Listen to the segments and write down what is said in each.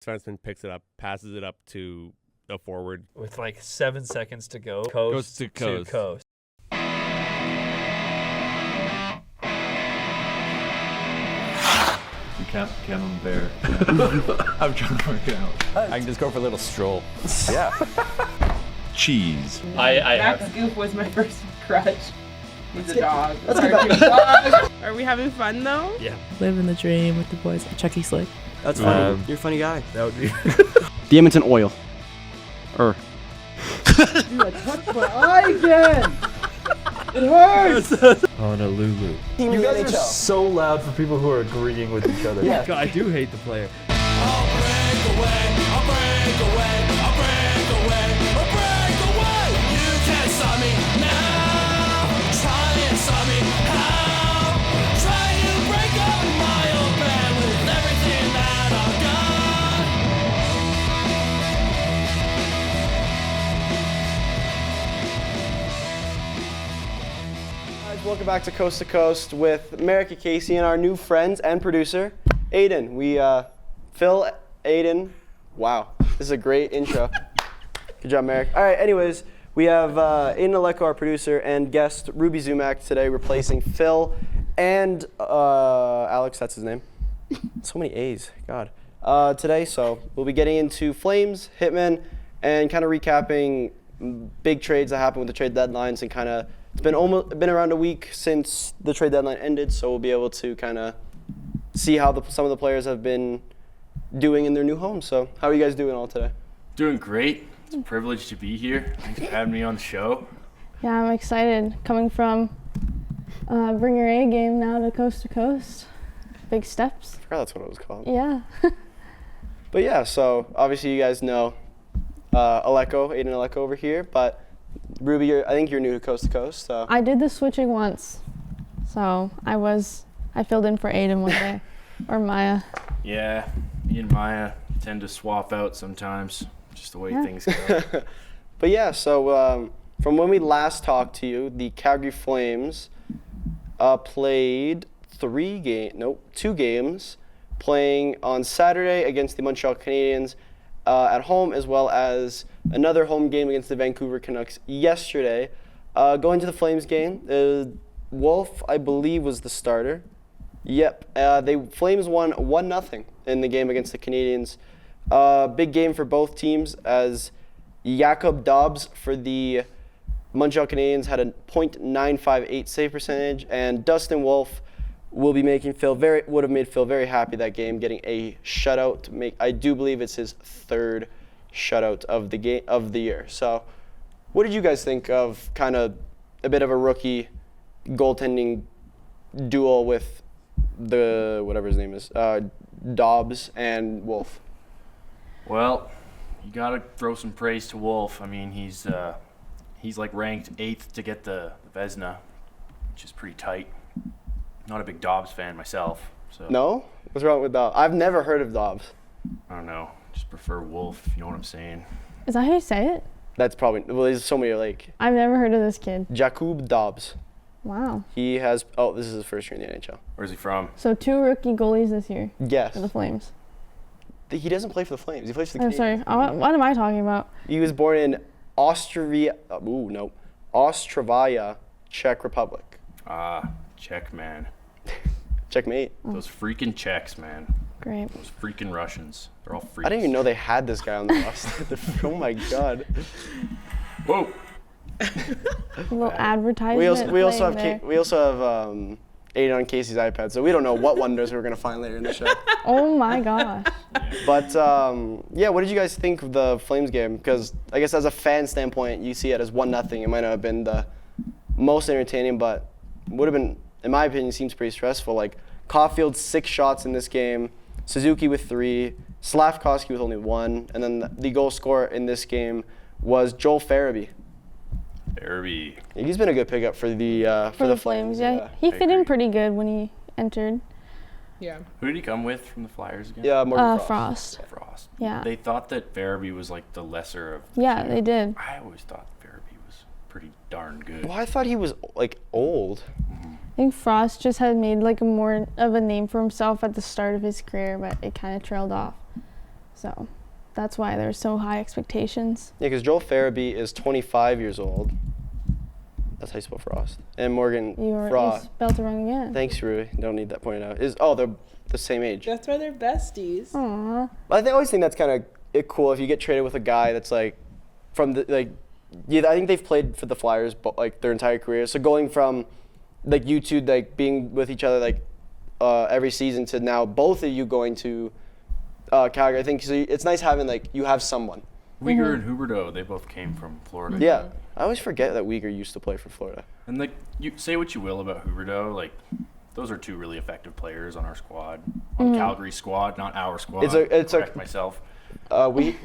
defenseman picks it up, passes it up to a forward. With like 7 seconds to go. Goes to coast. Camembert. I'm trying to work it out. I can just go for a little stroll. Yeah. Cheese. Max Goof was my first crush. He's a dog. Are we having fun though? Yeah. Living the dream with the boys at Chucky Slick. That's funny. You're a funny guy. That would be. The Edmonton Oil. Dude, I touched my eye again! It hurts! Honolulu. You guys are so loud for people who are agreeing with each other. Yeah. God, I do hate the player. Welcome back to Coast with Merrick and Casey and our new friends and producer, Aiden. Phil, Aiden. Wow, this is a great intro. Good job, Merrick. All right, anyways, we have Aiden Aleko, our producer, and guest Ruby Zumak today replacing Phil and Alex, that's his name. So many A's, God. Today, so we'll be getting into Flames, Hitmen, and kind of recapping big trades that happened with the trade deadlines and kind of it's been around a week since the trade deadline ended, so we'll be able to kind of see how some of the players have been doing in their new homes. So how are you guys doing all today? Doing great. It's a privilege to be here. Thanks for having me on the show. Yeah, I'm excited. Coming from Bring Your A game now to Coast. Big steps. I forgot that's what it was called. Yeah. But yeah, so obviously you guys know Aiden Aleko over here, but Ruby, I think you're new to Coast. So. I did the switching once, so I filled in for Aiden one day, or Maya. Yeah, me and Maya tend to swap out sometimes, just the way things go. But yeah, so from when we last talked to you, the Calgary Flames played 2 games, playing on Saturday against the Montreal Canadiens at home, as well as another home game against the Vancouver Canucks yesterday. Going to the Flames game, Wolf, I believe, was the starter. Yep, the Flames won 1-0 in the game against the Canadiens. Big game for both teams as Jacob Dobbs for the Montreal Canadiens had a .958 save percentage, and Dustin Wolf would have made Phil very happy that game, getting a shutout. I do believe it's his 3rd shutout of the year. So, what did you guys think of kind of a bit of a rookie goaltending duel with the whatever his name is, Dobbs and Wolf? Well, you gotta throw some praise to Wolf. I mean, he's like ranked 8th to get the Vezina, which is pretty tight. Not a big Dobbs fan myself. So. No? What's wrong with Dobbs? I've never heard of Dobbs. I don't know. Just prefer Wolf, you know what I'm saying? Is that how you say it? That's probably, there's so many, I've never heard of this kid. Jacob Dobbs. Wow. He has, this is his first year in the NHL. Where's he from? So 2 rookie goalies this year. Yes. For the Flames. He doesn't play for the Flames. He plays for the I'm Canadiens. sorry. What am I talking about? He was born in Ostravaya, Czech Republic. Czech, man. Checkmate. Those freaking Czechs, man. Great. Those freaking Russians. They're all freaks. I didn't even know they had this guy on the roster. Oh my God. Whoa. A little advertisement. We also have Aiden on Casey's iPad, so we don't know what wonders we're gonna find later in the show. Oh my gosh. But what did you guys think of the Flames game? Because I guess as a fan standpoint, you see it as 1-0. It might not have been the most entertaining, but would have been, in my opinion, seems pretty stressful. Like Caulfield 6 shots in this game, Suzuki with 3, Slavkovsky with only 1, and then the goal scorer in this game was Joel Farabee. He's been a good pickup for the Flames. Yeah, he fit in pretty good when he entered. Yeah. Who did he come with from the Flyers again? Yeah, Morgan Frost. Frost. Yeah. They thought that Farabee was like the lesser of the Yeah, two. they did. I always thought Farabee was pretty darn good. Well, I thought he was old. I think Frost just had made more of a name for himself at the start of his career, but it kind of trailed off. So that's why there's so high expectations. Yeah, because Joel Farabee is 25 years old. That's how you spell Frost. And Morgan You Frost. spelled it wrong again. Thanks, Rui. Don't need that pointed out. They're the same age. That's why they're besties. Aww. I always think that's kind of cool if you get traded with a guy that's like from the like. Yeah, I think they've played for the Flyers like their entire career. So going from like you two like being with each other like every season to now both of you going to Calgary, I think so it's nice having like you have someone. Uyghur and Huberdeau, they both came from Florida. Yeah, I always forget that Uyghur used to play for Florida. And like, you say what you will about Huberdeau, like those are two really effective players on our squad, on Calgary squad, not our squad. It's correct myself.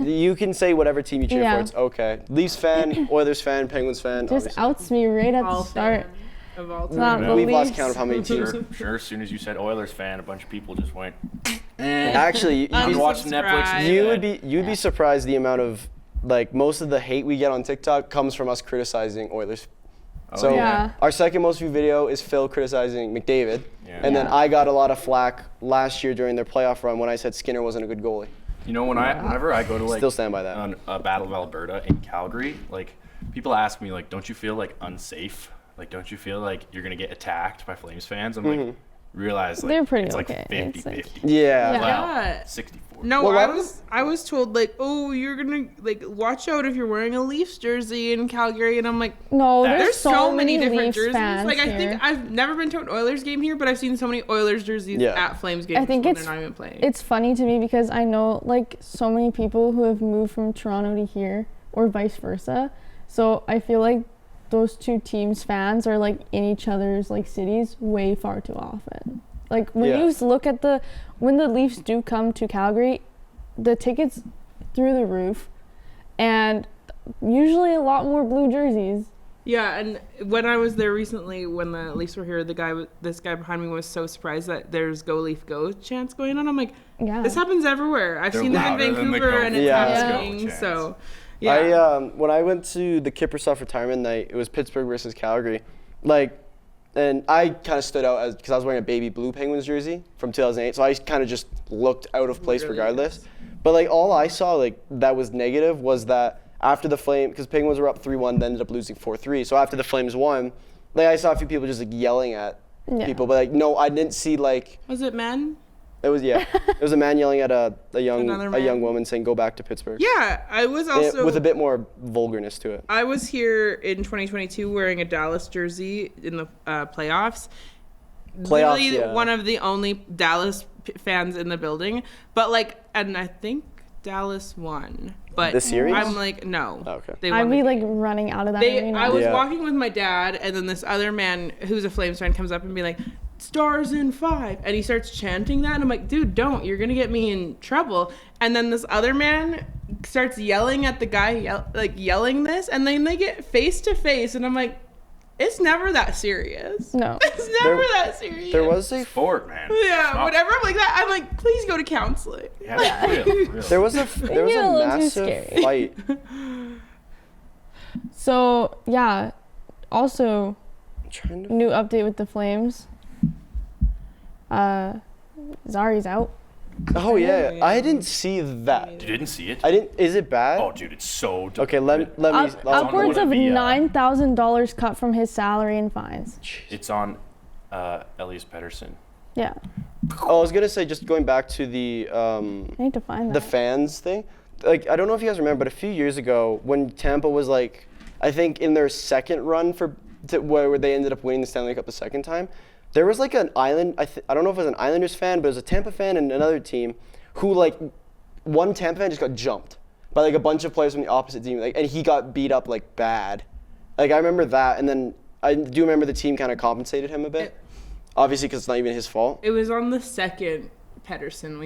You can say whatever team you cheer Yeah. for. It's okay. Leafs fan, Oilers fan, Penguins fan. Just obviously. outs me right at All the start. fan of all time. Not the We've lost Leafs. count of how many teams. Sure, as soon as you said Oilers fan, a bunch of people just went, Actually, I'm you'd, watching Netflix. Unsubscribe. you'd be surprised the amount of like most of the hate we get on TikTok comes from us criticizing Oilers. So yeah. our second most viewed video is Phil criticizing McDavid, Yeah. and then Yeah. I got a lot of flack last year during their playoff run when I said Skinner wasn't a good goalie. You know, whenever I go to like Still stand by that. on a Battle of Alberta in Calgary, like people ask me like, don't you feel like unsafe? Like, don't you feel like you're gonna get attacked by Flames fans? I'm like, realize like They're pretty it's okay. like It's like- 50-50. Yeah. Yeah. Wow, Yeah. 60-40. No, Well, I was told like, oh, you're gonna like watch out if you're wearing a Leafs jersey in Calgary, and I'm like, No, There's there's so many different Leafs jerseys. fans Like I here. think I've never been to an Oilers game here, but I've seen so many Oilers jerseys Yeah. at Flames games. I think when it's they're not even playing. It's funny to me because I know like so many people who have moved from Toronto to here or vice versa. So I feel like those two teams' fans are like in each other's like cities way far too often. Like when Yeah. you look at when the Leafs do come to Calgary, the tickets through the roof, and usually a lot more blue jerseys. Yeah, and when I was there recently, when the Leafs were here, this guy behind me was so surprised that there's "Go Leaf Go" chants going on. I'm like, Yeah. this happens everywhere. I've They're seen them in louder than the Vancouver, Go and it's Yeah. happening. Let's Go So, I yeah. when I went to the Kiprusoff retirement night, it was Pittsburgh versus Calgary, like, and I kind of stood out because I was wearing a baby blue Penguins jersey from 2008, so I kind of just looked out of place Really regardless. is. But like all I saw like that was negative was that after the Flames, because Penguins were up 3-1, then ended up losing 4-3. So after the Flames won, like I saw a few people just like yelling at Yeah. people, but like no, I didn't see like Was it men? it was it was a man yelling at a young Another man? young woman saying go back to Pittsburgh. Yeah, I was also With a bit more vulgarness to it. I was here in 2022 wearing a Dallas jersey in the playoffs. Playoffs, Literally yeah. one of the only Dallas fans in the building. But like, and I think Dallas won. But The series? I'm like, no. Oh, okay. They won I'd the be game. like running out of that They, arena. I was Yeah. walking with my dad, and then this other man who's a Flames fan comes up and be like, "Stars in 5," and he starts chanting that, and I'm like, "Dude, don't! You're gonna get me in trouble." And then this other man starts yelling at the guy, yelling this, and then they get face to face, and I'm like, "It's never that serious. No. It's never There- that serious." There was a Sport, man. yeah, Not- whenever I'm like that, I'm like, "Please go to counseling." Yeah, real. there was a get a little too massive scary. fight. So yeah, also I'm trying to new update with the Flames. Zari's out. Oh yeah, I didn't see that. You didn't see it? I didn't. Is it bad? Oh, dude, it's so. Okay, let me. Upwards of the, $9,000 cut from his salary and fines. It's on Elias Pettersson. Yeah, Oh, I was gonna say, just going back to the I need to find that. the fans thing. Like, I don't know if you guys remember, but a few years ago, when Tampa was like, I think in their second run where they ended up winning the Stanley Cup the second time, there was like an island. I don't know if it was an Islanders fan, but it was a Tampa fan and another team, who like one Tampa fan just got jumped by like a bunch of players from the opposite team, like, and he got beat up like bad. Like I remember that, and then I do remember the team kind of compensated him a bit, obviously because it's not even his fault. It was on the second Pedersen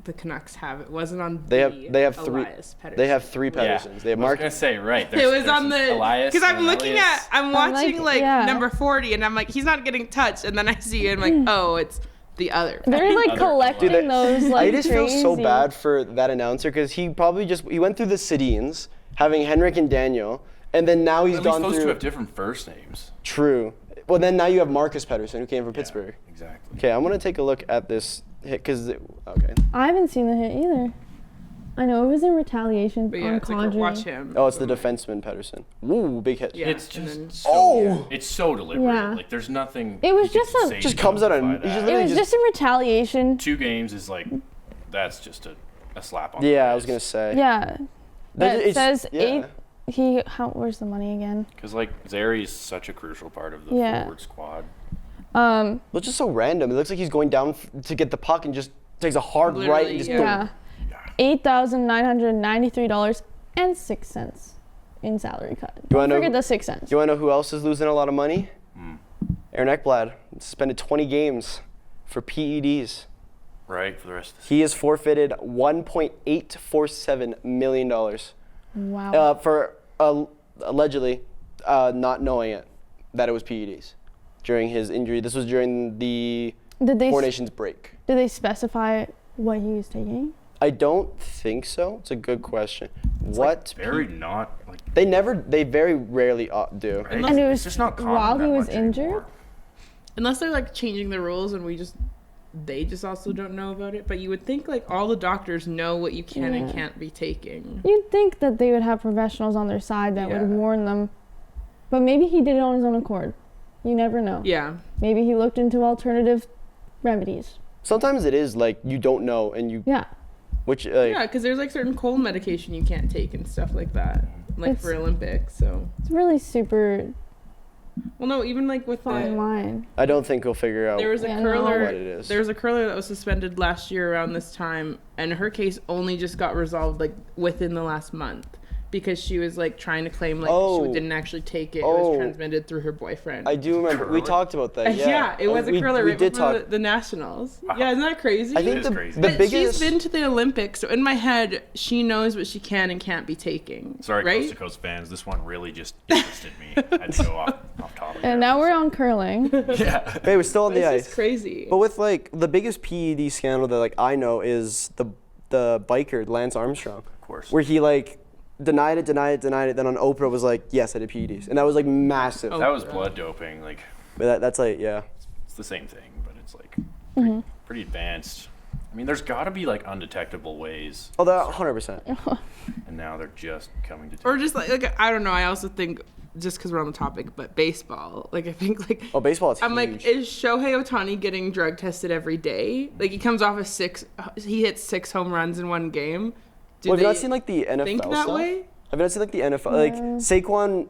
the Canucks have. It wasn't on They have three. Elias Pettersson. They have three Pedersons. They have I was Mark. gonna say right. It was on the Elias because I'm and looking Elias. I'm watching like, like yeah. number 40 and I'm like he's not getting touched and then I see it and I'm like oh it's the other. They're like Other collecting Dude, those like I just feel so crazy. bad for that announcer because he probably he went through the Sedins, having Henrik and Daniel, and then now he's At least gone those through. two have different first names. True. Well, then now you have Marcus Pettersson who came from Pittsburgh. Exactly. Okay, I'm gonna take a look at this hit because okay. I haven't seen the hit either. I know it was in retaliation But yeah, on it's like, Conjuring. watch him. Oh, it's the defenseman Pedersen. Ooh, big hit. Yeah, It's and just then- so, it's so deliberate. Yeah. Like there's nothing. It was he just can a- say Just to comes out justify on. He that. just It literally was just in retaliation. 2 games is like, that's just a slap on. Yeah, I was gonna say. Yeah. That It's- says yeah. 8. Where's the money again? Because like Zary is such a crucial part of the Yeah. forward squad. Well, it's just so random. It looks like he's going down to get the puck and just takes a hard right Literally, and just yeah. Yeah. $8,993.06 in salary cut. You wanna Don't know- forget the 6 cents. You want to know who else is losing a lot of money? Aaron Ekblad suspended 20 games for PEDs. Right, for the rest of the He is forfeited $1.847 million Wow. for allegedly not knowing that it was PEDs during his injury. This was during the Did they Four Nations break. did they specify what he was taking? I don't think so. It's a good question. What? very not like They very rarely do. right? And it was It's just not common while that he was much injured? anymore. Unless they're like changing the rules and they just also don't know about it. But you would think like all the doctors know what you can and Yeah. can't be taking. You'd think that they would have professionals on their side that Yeah. would warn them. But maybe he did it on his own accord. You never know. Yeah. Maybe he looked into alternative remedies. Sometimes it is like you don't know and you, Yeah. which like, Yeah, because there's like certain cold medication you can't take and stuff like that, like It's- for Olympics. So, It's really super well, no, even like with fine the, line. I don't think he'll figure out there was a Yeah, no. curler. what it is. There was a curler that was suspended last year around this time, and her case only just got resolved like within the last month because she was like trying to claim like Oh. she didn't actually take it. It Oh. was transmitted through her boyfriend. I do remember we talked about that. Yeah, Yeah, it was a curler we right did before talk. the nationals. Yeah, isn't that crazy? I think is crazy. the But biggest. she's been to the Olympics, so in my head, she knows what she can and can't be taking. Sorry, right? Coast to Coast fans. This one really just interested me. I had to go off topic. And now we're on curling. yeah. Hey, we're still on the It's ice. just crazy. But with like the biggest PED scandal that like I know is the biker Lance Armstrong, Of course. where he like denied it. Then on Oprah was like, yes, I did PEDs, and that was like massive. Oh. That was blood doping. Like But that's like yeah. it's the same thing, but it's like Mm-hmm. pretty advanced. I mean, there's got to be like undetectable ways, Oh, that 100%. and now they're just coming to. Or just like I don't know. I also think just because we're on the topic, but baseball. Like I think like Oh, baseball is I'm huge. like, is Shohei Ohtani getting drug tested every day? Like he comes off he hits 6 home runs in one game. Do Well, have you not they seen like the NFL think that stuff? way? Have you not seen like the NFL? Like Saquon,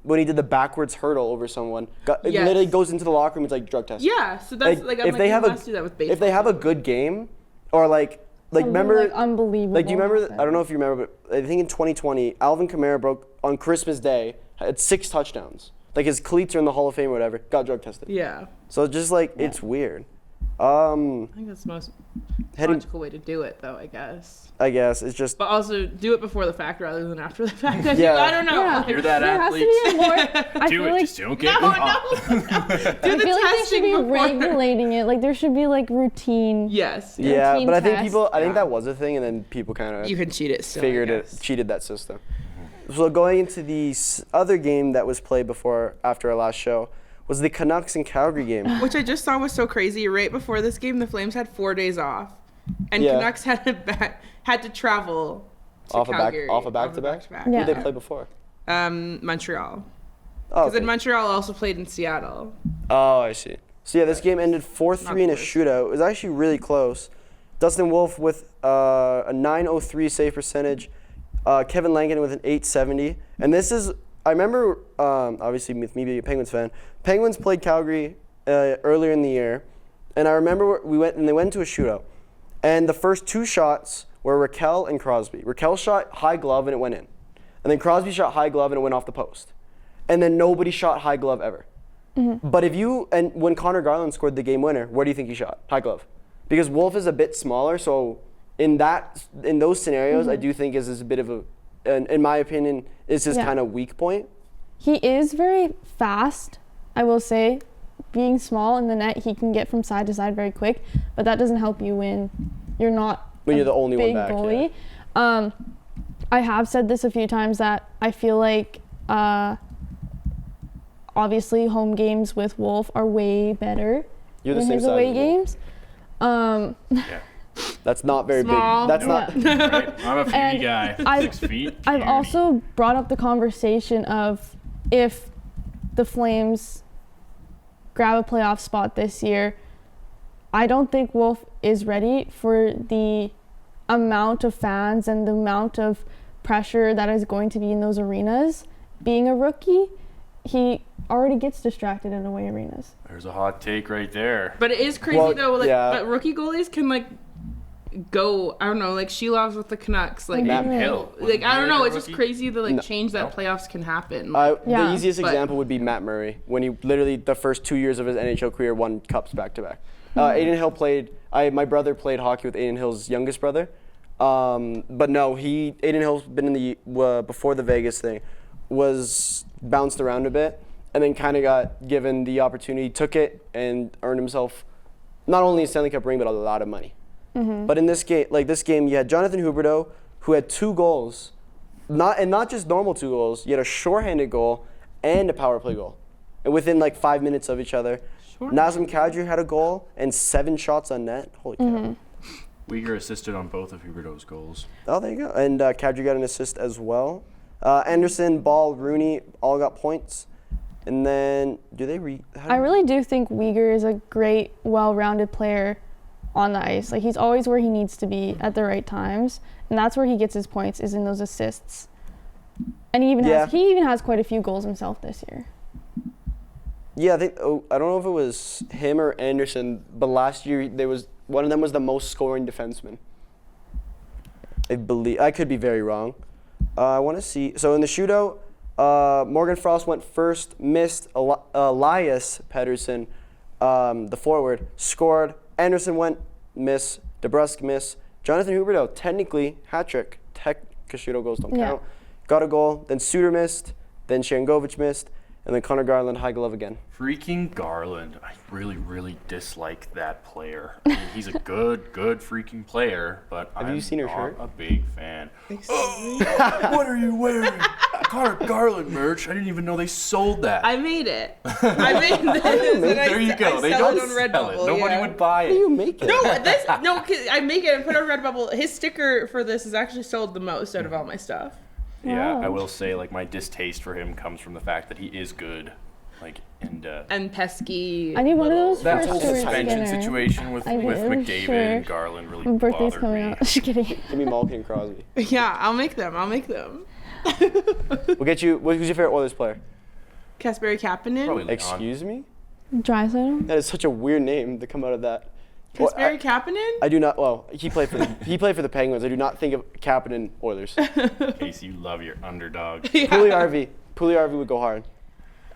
when he did the backwards hurdle over someone, it Yes. literally goes into the locker room. It's like drug test. Yeah. So that's like I'm if like, they you have a must do that with baseball. if they have a good game, or like Something, remember like, unbelievable. like do you remember? happened. I don't know if you remember, but I think in 2020, Alvin Kamara broke on Christmas Day, had 6 touchdowns. Like his cleats are in the Hall of Fame or whatever. Got drug tested. Yeah. So it's just like it's weird. I think that's the most Heading, logical way to do it, though. I guess. I guess it's just But also do it before the fact rather than after the fact. Yeah. I don't know. Yeah. You're that There has to athlete. be a more. I Do feel it. like Just don't get No, caught. no. Do I the feel like they should testing be before. regulating it. Like there should be like routine. Yes. yeah. routine But I think test. people, I think that was a thing, and then people kind of You can cheat it still. I figured it, guess. cheated that system. So going into the other game that was played after our last show was the Canucks and Calgary game. Which I just saw was so crazy. Right before this game, the Flames had 4 days off, and Yeah. Canucks had to travel to Off a Calgary. back-to-back? Yeah. Who did they play before? Montreal. Oh, Because okay. then Montreal also played in Seattle. Oh, I see. So yeah, this game ended 4-3 in a close. shootout. It was actually really close. Dustin Wolf with a .903 save percentage. Kevin Langen with an .870. And this is, I remember, obviously with me being a Penguins fan, Penguins played Calgary earlier in the year. And I remember they went into a shootout. And the first 2 shots were Raquel and Crosby. Raquel shot high glove and it went in. And then Crosby shot high glove and it went off the post. And then nobody shot high glove ever. But when Connor Garland scored the game winner, where do you think he shot? High glove. Because Wolf is a bit smaller, so in those scenarios, I do think is a bit of in my opinion, is his Yeah. kind of weak point. He is very fast, I will say. Being small in the net, he can get from side to side very quick, but that doesn't help you when you're not When you're the only one big back, goalie. I have said this a few times that I feel like obviously home games with Wolf are way better You're the than same his size away as Wolf. games. Yeah. That's not very Small. big. That's not. Right? I'm a beauty And guy. I've- 6 feet. I've beauty. also brought up the conversation of if the Flames grab a playoff spot this year, I don't think Wolf is ready for the amount of fans and the amount of pressure that is going to be in those arenas. Being a rookie, he already gets distracted in away arenas. There's a hot take right there. But it is crazy Well, though. Like, yeah. but rookie goalies can like go. I don't know, like Shelov's with the Canucks. Like, Matt Hill. like I don't know. It's just Rookie? crazy to like No. change that playoffs can happen. The Yeah. easiest But- example would be Matt Murray when he literally the first 2 years of his NHL career won cups back to back. Aiden Hill played. My brother played hockey with Aiden Hill's youngest brother. But no, Aiden Hill's been in the before the Vegas thing, was bounced around a bit, and then kind of got given the opportunity, took it, and earned himself not only a Stanley Cup ring but a lot of money. But in this game, you had Jonathan Huberdeau, who had 2 goals, not just normal 2 goals. You had a shorthanded goal and a power play goal, and within like 5 minutes of each other. Nazem Kadri had a goal and 7 shots on net. Holy cow! Uyghur assisted on both of Huberdeau's goals. Oh, there you go. And Kadri got an assist as well. Anderson, Ball, Rooney all got points. And then, I really do think Uyghur is a great, well-rounded player on the ice. Like, he's always where he needs to be at the right times, and that's where he gets his points, is in those assists. And he even has quite a few goals himself this year. Yeah, I don't know if it was him or Anderson, but last year one of them was the most scoring defenseman. I believe. I could be very wrong. I want to see. So in the shootout, Morgan Frost went first, missed. Elias Pettersson, the forward, scored. Anderson went, miss. DeBrusk, miss. Jonathan Huberdeau, technically hat trick. Because shootout goals don't count. Got a goal. Then Suter missed. Then Shangovich missed. And then Connor Garland, high glove again. Freaking Garland. I really, really dislike that player. I mean, he's a good freaking player, but Have you seen her not shirt? a big fan. What are you wearing? Connor Garland merch? I didn't even know they sold that. I made it. I made this. There you go. They sell don't it on sell it. Redbubble, Nobody yeah. would buy How do it. you make it? No, 'cause I make it and put it on Redbubble. His sticker for this is actually sold the most out of all my stuff. Yeah, Wow. I will say, like, my distaste for him comes from the fact that he is good. Like, And pesky. I need one of those that for whole Stuart suspension Skinner. situation with I know, McDavid sure. and Garland really My birthday's bothered coming me. up. Just kidding. Give me Malkin and Crosby. Yeah, I'll make them. We'll get you. Who's your favorite Oilers player? Kasperi Kapanen. Probably Leon. Excuse me? Drysdale. That is such a weird name to come out of that. Well, Kasperi Kapanen? I do not. Well, he played for the Penguins. I do not think of Kapanen Oilers. Casey, you love your underdog. Puliarvi would go hard.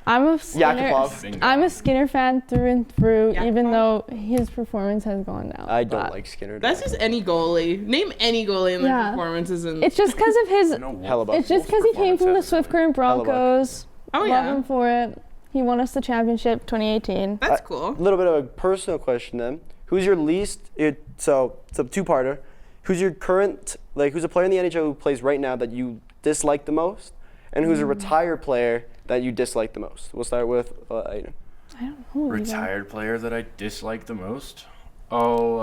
I'm a Skinner. Yakupov. I'm a Skinner fan through and through, even Yakupov? though his performance has gone down. I don't But like Skinner. That's just any goalie. Name any goalie in their Yeah. performances and It's just because of his. No, Wolf- Hellebuck. It's just because he came from the Swift Current Broncos. Oh, Love yeah. him for it. He won us the championship 2018. That's cool. A little bit of a personal question then. Who's your least? So it's a 2-parter. Who's your current? Who's a player in the NHL who plays right now that you dislike the most, and who's a retired player that you dislike the most? We'll start with Aiden. I don't know. even. Retired player that I dislike the most? Oh,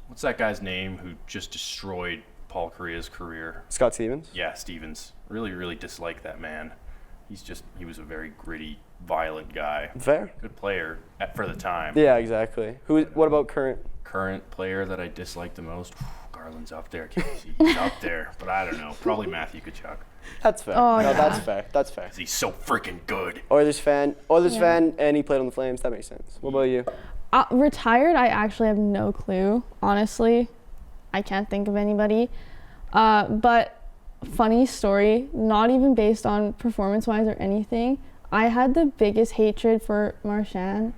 what's that guy's name who just destroyed Paul Kariya's career? Scott Stevens. Yeah, Stevens. Really, really dislike that man. He was a very gritty, violent guy. Fair. Good player for the time. Yeah, exactly. What about current? Current player that I dislike the most? Garland's up there, Casey. He's up there, but I don't know. Probably Matthew Tkachuk. That's fair. Oh, no, yeah. that's fair. That's fair. 'Cause he's so freaking good. Oilers fan, and he played on the Flames. That makes sense. What about you? Retired, I actually have no clue. Honestly, I can't think of anybody. But funny story, not even based on performance-wise or anything. I had the biggest hatred for Marchand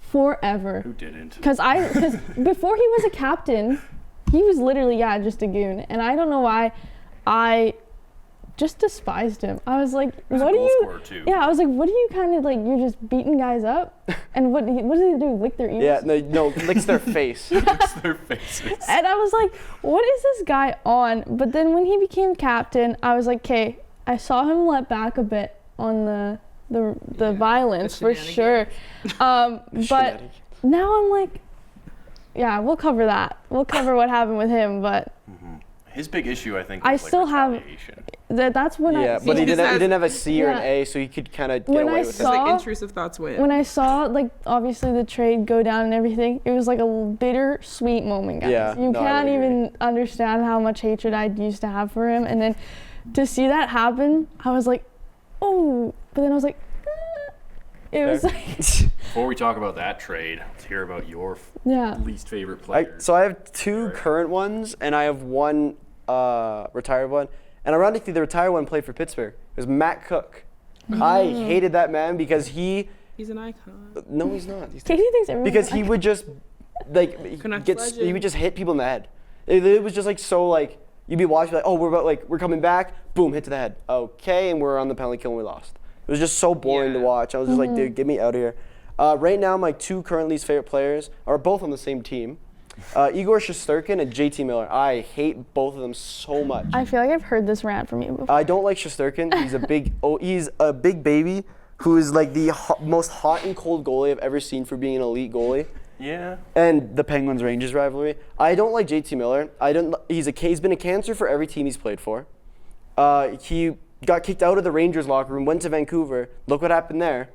forever. Who didn't? Because before he was a captain, he was literally just a goon, and I don't know why. I just despised him. I was like, He was a what do goal you? scorer, too. Yeah, I was like, what do you kind of like? You're just beating guys up, and what does he do? Lick their ears? Yeah, no, licks their face. It's their faces. And I was like, what is this guy on? But then when he became captain, I was like, okay, I saw him let back a bit on the violence for sure. But now I'm like, yeah, we'll cover that. We'll cover what happened with him, but His big issue, I think, I was still like have- retaliation. that's when Yeah, I but he didn't have a C or an Yeah. A, so he could kind of get When away I with It's it. saw- like intrusive thoughts win. when I saw like obviously the trade go down and everything, it was like a bittersweet moment, guys. Yeah, You no, I can't would agree. even understand how much hatred I used to have for him, and then to see that happen, I was like, oh, but then I was like, it was like, Before we talk about that trade, let's hear about your yeah. least favorite player. So I have two current ones, and I have one retired one. And ironically, the retired one played for Pittsburgh. It was Matt Cook. I hated that man because He's an icon. no, he's not. He's Katie thinks everyone. because he would just like Canucks he legend. would just hit people in the head. It was just like so like you'd be watching like, oh, we're coming back, boom, hit to the head. Okay, and we're on the penalty kill and we lost. It was just so boring to Yeah. watch. I was just like, dude, get me out of here. Right now, my two current least favorite players are both on the same team. Igor Shesterkin and JT Miller. I hate both of them so much. I feel like I've heard this rant from you before. I don't like Shesterkin. He's a big baby who is like the most hot and cold goalie I've ever seen for being an elite goalie. Yeah. And the Penguins Rangers rivalry. I don't like JT Miller. He's been a cancer for every team he's played for. He got kicked out of the Rangers locker room, went to Vancouver. Look what happened there.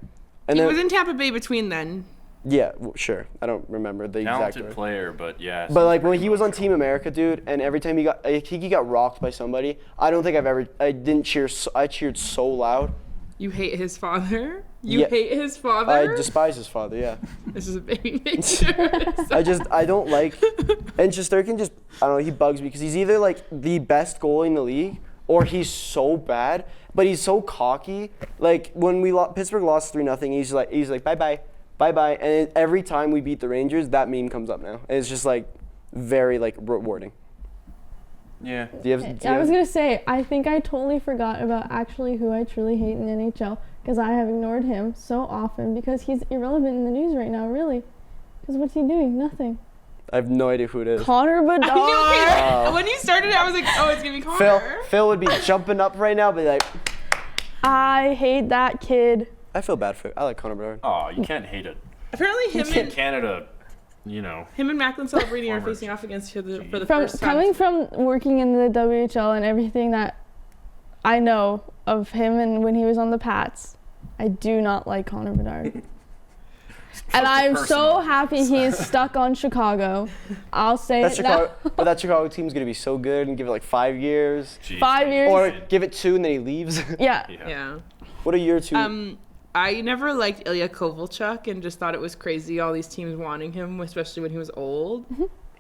And He then was in Tampa Bay between then. yeah, sure. I don't remember the exact Talented word. player, but yeah. But like when he was on Team America, dude, and every time I think he got rocked by somebody. I don't think I cheered so loud. You hate his father? You Yeah. hate his father? I despise his father, yeah. This is a baby picture. I don't like, and Shesterkin just, I don't know, he bugs me because he's either like the best goalie in the league or he's so bad, but he's so cocky. Like when Pittsburgh lost 3-0, he's like bye bye, and every time we beat the Rangers, that meme comes up now. And it's just like very like rewarding. Yeah. I was gonna say, I think I totally forgot about actually who I truly hate in the NHL because I have ignored him so often because he's irrelevant in the news right now, really. Because what's he doing? Nothing. I have no idea who it is. Connor Bedard. I know, when you started, I was like, oh, it's gonna be Connor. Phil would be jumping up right now, but like, I hate that kid. I feel bad for. I like Connor Bedard. Oh, you can't hate it. Apparently, him Canada, you know. and Macklin Celebrini are Former facing off against each other for the From first time. coming from working in the WHL and everything that I know of him and when he was on the Pats, I do not like Connor Bedard. And I'm so happy he is stuck on Chicago. I'll say That it Chicago, now. but that Chicago team's gonna be so good and give it like 5 years, Jeez. 5 years. or give it 2 and then he leaves. Yeah. Yeah. What are your two? I never liked Ilya Kovalchuk and just thought it was crazy all these teams wanting him, especially when he was old.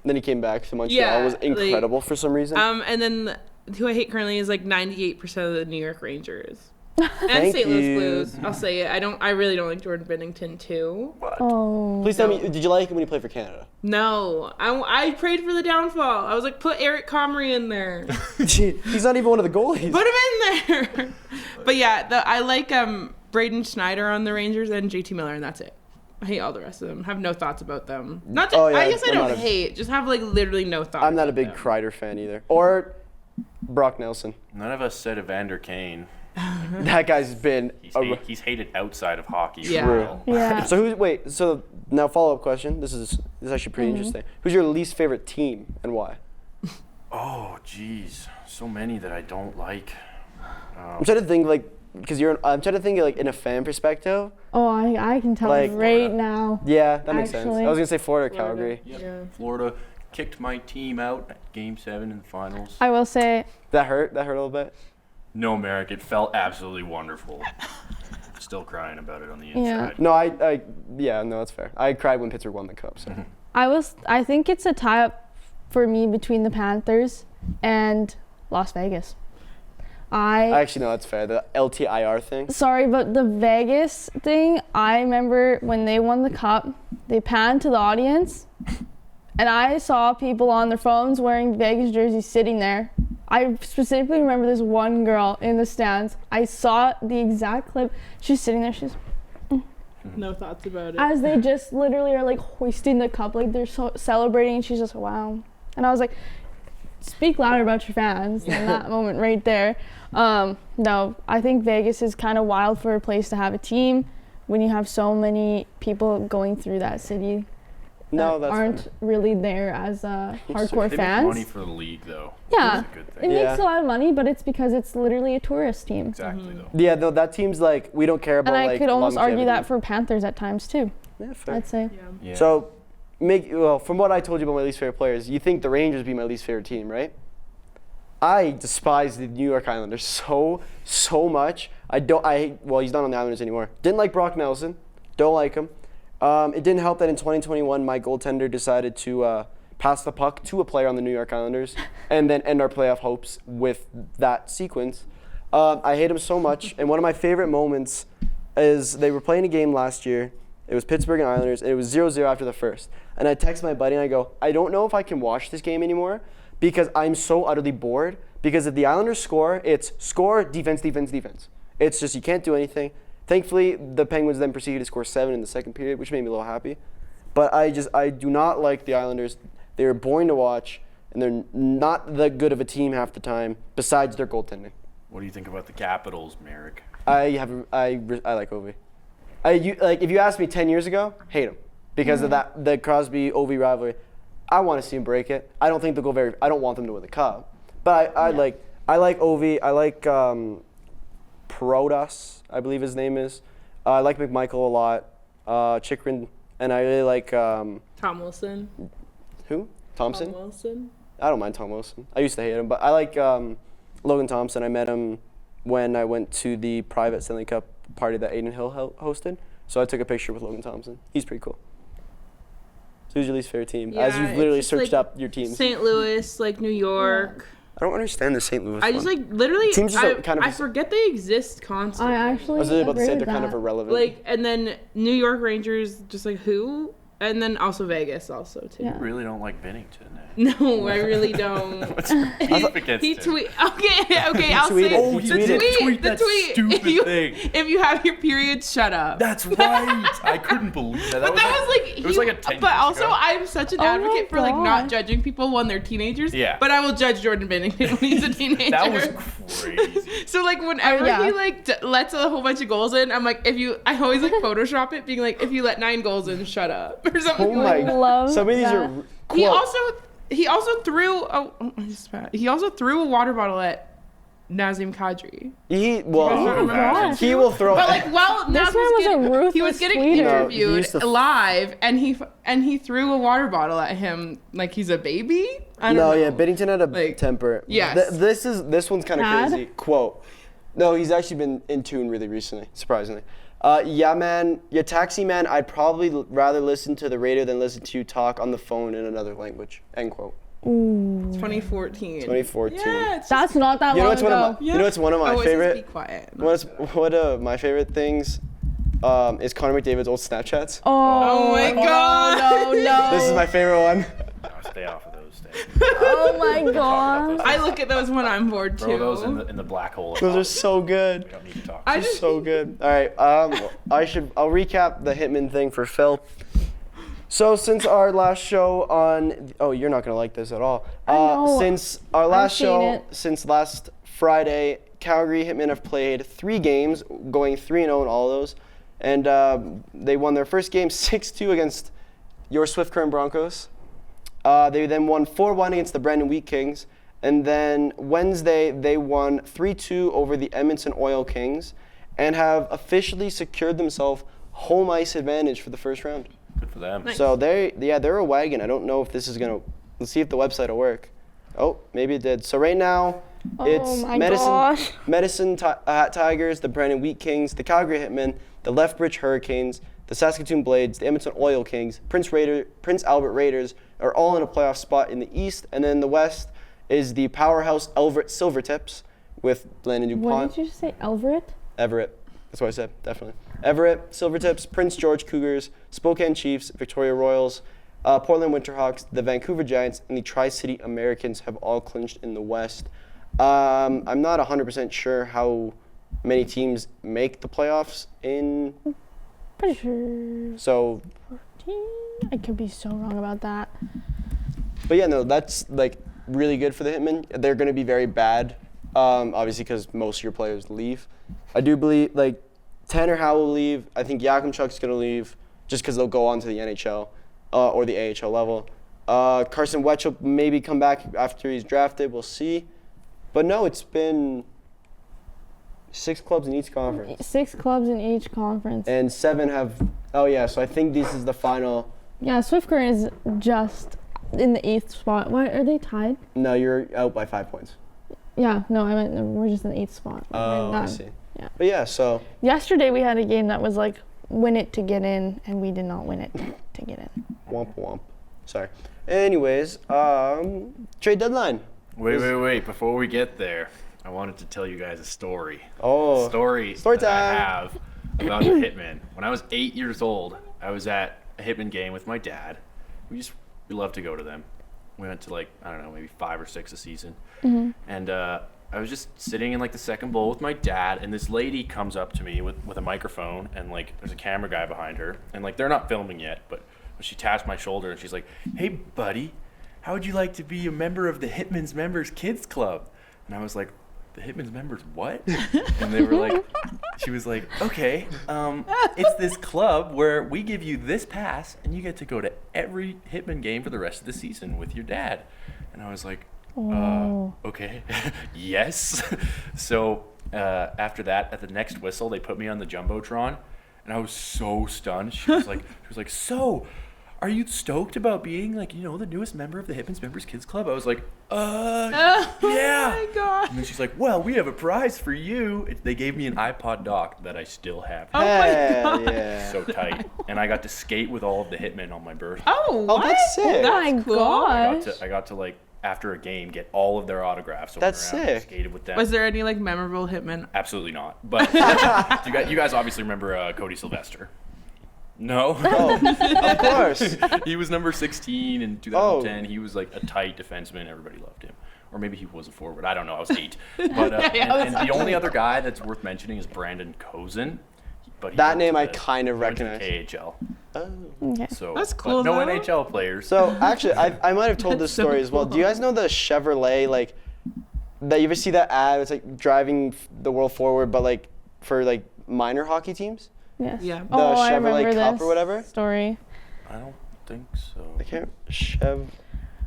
Then he came back to Montreal. Yeah, Was like, incredible for some reason. And then who I hate currently is like 98% of the New York Rangers. And Thank St. Louis you. Blues. I'll say it. I really don't like Jordan Bennington too. Oh. Please tell me, did you like him when he played for Canada? No, I prayed for the downfall. I was like, put Eric Comrie in there. He's not even one of the goalies. Put him in there. But yeah, I like Braden Schneider on the Rangers and JT Miller, and that's it. I hate all the rest of them. Have no thoughts about them. Not. Oh, yeah, I guess I I'm don't not a- hate. Just have like literally no thoughts. I'm not a about big them. Kreider fan either. Or Brock Nelson. None of us said Evander Kane. That guy's been. He's hated outside of hockey. Yeah. True. Yeah. So now follow up question. This is actually pretty interesting. Who's your least favorite team and why? Oh, jeez. So many that I don't like. I'm trying to think like because I'm trying to think like in a fan perspective. Oh, I can tell Like- right now. Yeah, that makes sense. Actually. I was gonna say Florida, Calgary. Yeah. Florida kicked my team out at Game 7 in the finals. I will say, That hurt. That hurt a little bit. No, Merrick, it felt absolutely wonderful. Still crying about it on the Yeah. inside. No, yeah, no, that's fair. I cried when Pittsburgh won the cup. So. I think it's a tie-up for me between the Panthers and Las Vegas. Actually, no, that's fair. The LTIR thing. Sorry, but the Vegas thing, I remember when they won the cup, they panned to the audience, and I saw people on their phones wearing Vegas jerseys sitting there. I specifically remember this one girl in the stands. I saw the exact clip. She's sitting there. She's No thoughts about it. as they just literally are like hoisting the cup, like they're so celebrating. And she's just wow. And I was like, speak louder about your fans in that moment right there. No, I think Vegas is kind of wild for a place to have a team when you have so many people going through that city. No, that that's aren't really there as hardcore They fans. make money for the league, though. Yeah, That's a good it thing. Yeah. makes a lot of money, but it's because it's literally a tourist team. Exactly, though. Yeah, no, that team's like, we don't care about And I like could almost argue longevity. that for Panthers at times too. Yeah, fair. I'd say. Yeah. So, from what I told you about my least favorite players, you think the Rangers be my least favorite team, right? I despise the New York Islanders so much. Well, he's not on the Islanders anymore. Didn't like Brock Nelson. Don't like him. It didn't help that in 2021, my goaltender decided to pass the puck to a player on the New York Islanders and then end our playoff hopes with that sequence. I hate him so much. And one of my favorite moments is they were playing a game last year. It was Pittsburgh and Islanders, and it was 0-0 after the first. And I text my buddy and I go, I don't know if I can watch this game anymore because I'm so utterly bored. Because if the Islanders score, it's score, defense, defense, defense. It's just you can't do anything. Thankfully, the Penguins then proceeded to score 7 in the second period, which made me a little happy. But I do not like the Islanders. They're boring to watch, and they're not that good of a team half the time, besides their goaltending. What do you think about the Capitals, Merrick? I like Ovi. If you asked me 10 years ago, hate him because of that the Crosby Ovi rivalry. I want to see him break it. I don't think they'll go I don't want them to win the cup, but I like Ovi. I like Protas, I believe his name is. I like McMichael a lot. Chikrin, and I really like Tom Wilson. who? Thompson. Tom Wilson. I don't mind Tom Wilson. I used to hate him, but I like Logan Thompson. I met him when I went to the private Stanley Cup party that Aiden Hill hosted. So I took a picture with Logan Thompson. He's pretty cool. So who's your least favorite team? As Yeah, you've literally it's just, searched like, up your teams. St. Louis, like New York. I don't understand the St. Louis I just one. like literally. Teams just are kind of- I forget they exist constantly. I actually I was really about to agree say with they're kind that. of irrelevant. Like, and then New York Rangers, just like who? And then also Vegas, also too. Yeah. You really don't like Bennington, eh? No, I really don't. He tweet. Okay, I'll say tweeted. He tweeted. the tweet. stupid thing. If you have your period, shut up. That's right. I couldn't believe that. But that was like, it was like a 10 but years also ago. I'm such an Oh my advocate for like not God. judging people when they're teenagers. Yeah. But I will judge Jordan Bennington when he's a teenager. That was crazy. So like whenever yeah. he like lets a whole bunch of goals in, I'm like, I always like Photoshop it, being like, if you let 9 goals in, shut up or something. oh my! Love Some of these are that. He also threw a water bottle at Nazem Kadri. He gosh. he will throw. But like, while This Nazem man was a ruthless he was getting tweeter. No, he interviewed used to live, and he threw a water bottle at him like he's a baby. I don't know. yeah, Bennington had a Like, temper. yes. This one's kind of Bad? crazy. Quote. No, he's actually been in tune really recently, surprisingly. Yeah, man, yeah, taxi man, I'd probably rather listen to the radio than listen to you talk on the phone in another language. End quote. It's 2014. 2014. Yeah, it's That's not that You know long what's one ago. of my, you know what's one of my oh, favorite. Be quiet. One of my favorite things is Connor McDavid's old Snapchats. Oh my God. No. This is my favorite one. I'll stay off of those things. Oh my god. I look at those when I'm bored too. Throw those in the black hole. Those are so good. We don't need to talk. I They're just so good. All right. I'll recap the Hitman thing for Phil. So since our last show you're not gonna like this at all. know. Since our last seen show, it. since last Friday, Calgary Hitmen have played 3 games, going 3-0 in all of those, and they won their first game 6-2 against your Swift Current Broncos. They then won 4-1 against the Brandon Wheat Kings, and then Wednesday they won 3-2 over the Edmonton Oil Kings, and have officially secured themselves home ice advantage for the first round. Good for them. Nice. So they're a wagon. I don't know if this is gonna. Let's see if the website will work. Oh, maybe it did. So right now, it's Oh my gosh. Medicine Tigers, the Brandon Wheat Kings, the Calgary Hitmen, the Lethbridge Hurricanes, the Saskatoon Blades, the Edmonton Oil Kings, Prince Albert Raiders are all in a playoff spot in the East, and then in the West is the powerhouse Everett Silvertips with Landon What DuPont. did you just say, Everett? Everett. That's what I said, definitely. Everett, Silvertips, Prince George Cougars, Spokane Chiefs, Victoria Royals, Portland Winterhawks, the Vancouver Giants, and the Tri-City Americans have all clinched in the West. I'm not 100% sure how many teams make the playoffs in. Pretty sure. So, 14? I could be so wrong about that. but yeah, no, that's like really good for the Hitmen. They're going to be very bad, obviously, because most of your players leave. I do believe like Tanner Howe will leave. I think Yakimchuk's going to leave just because they'll go on to the NHL. or the AHL level. Carson Wetch will maybe come back after he's drafted. We'll see. But no, it's been 6 clubs in each conference. 6 clubs in each conference. And 7 have. Oh yeah, so I think this is the final. Yeah, Swift Current is just in the 8th spot. Why are they tied? No, you're out by 5 points. Yeah, no, I meant we're just in the 8th spot. Oh, I see. Yeah. But yeah, so. Yesterday we had a game that was like win it to get in, and we did not win it to get in. Womp womp. Sorry. Anyways, trade deadline. Wait. Before we get there, I wanted to tell you guys a story. Oh. Story time. that I have about the Hitmen. When I was 8 years old, I was at a Hitman game with my dad. We love to go to them. We went to like, I don't know, maybe 5 or 6 a season. Mm-hmm. And I was just sitting in like the second bowl with my dad, and this lady comes up to me with a microphone, and like there's a camera guy behind her, and like they're not filming yet, but she taps my shoulder and she's like, "Hey buddy, how would you like to be a member of the Hitman's Members Kids Club?" And I was like, "The Hitman's Members what?" And they were like, she was like, "Okay, it's this club where we give you this pass and you get to go to every Hitman game for the rest of the season with your dad." And I was like, okay, yes. So after that, at the next whistle, they put me on the Jumbotron, and I was so stunned. She was like, "So, are you stoked about being like, you know, the newest member of the Hitman's Members Kids Club?" I was like, yeah. Oh my God. And then she's like, "Well, we have a prize for you." They gave me an iPod dock that I still have. Oh my God. Yeah. So tight. And I got to skate with all of the Hitmen on my birthday. Oh, what? that's sick. Oh my cool. gosh. I got to like, after a game, get all of their autographs. That's around and sick. skated with them. Was there any like memorable Hitman? Absolutely not. But you guys obviously remember Cody Sylvester. No? Oh, of course. He was number 16 in 2010. He was like a tight defenseman. Everybody loved him. Or maybe he was a forward. I don't know. I was 8. But, and the only other guy that's worth mentioning is Brandon Kozin. But he That went name to I the- kind of he went to recognize. the KHL. Okay. So, That's but cool, no though. NHL players. So actually, I might have told That's this so story as well. Do you cool. guys know the Chevrolet, like, that you ever see that ad? It's like driving the world forward, but like for like minor hockey teams. Yes. Yeah. The Oh, I Chevrolet remember Cup this or whatever? story. I don't think so. I can't.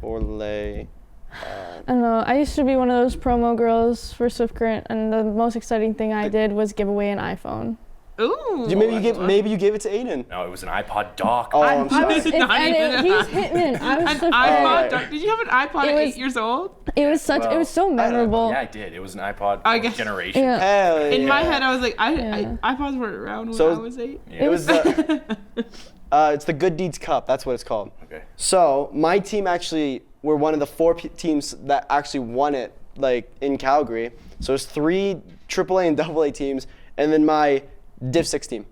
Chevrolet. I don't know. I used to be one of those promo girls for Swift Current, and the most exciting thing I did was give away an iPhone. Ooh. Maybe you gave it to Aiden. No, it was an iPod dock. Oh, I'm sorry. It's not even He's Hitman. I was an so iPod. Did you have an iPod It at was- 8 years old? It was such. It was so memorable. Yeah, I did. It was an iPod I fourth guess- generation. Yeah. Hell In my yeah. head, I was like, Yeah. iPods weren't around when So- I was 8. Yeah. It was it's the Good Deeds Cup. That's what it's called. Okay. So my team actually were one of the 4 teams that actually won it, like in Calgary. So it's 3 AAA and AA teams, and then my Div 6 team.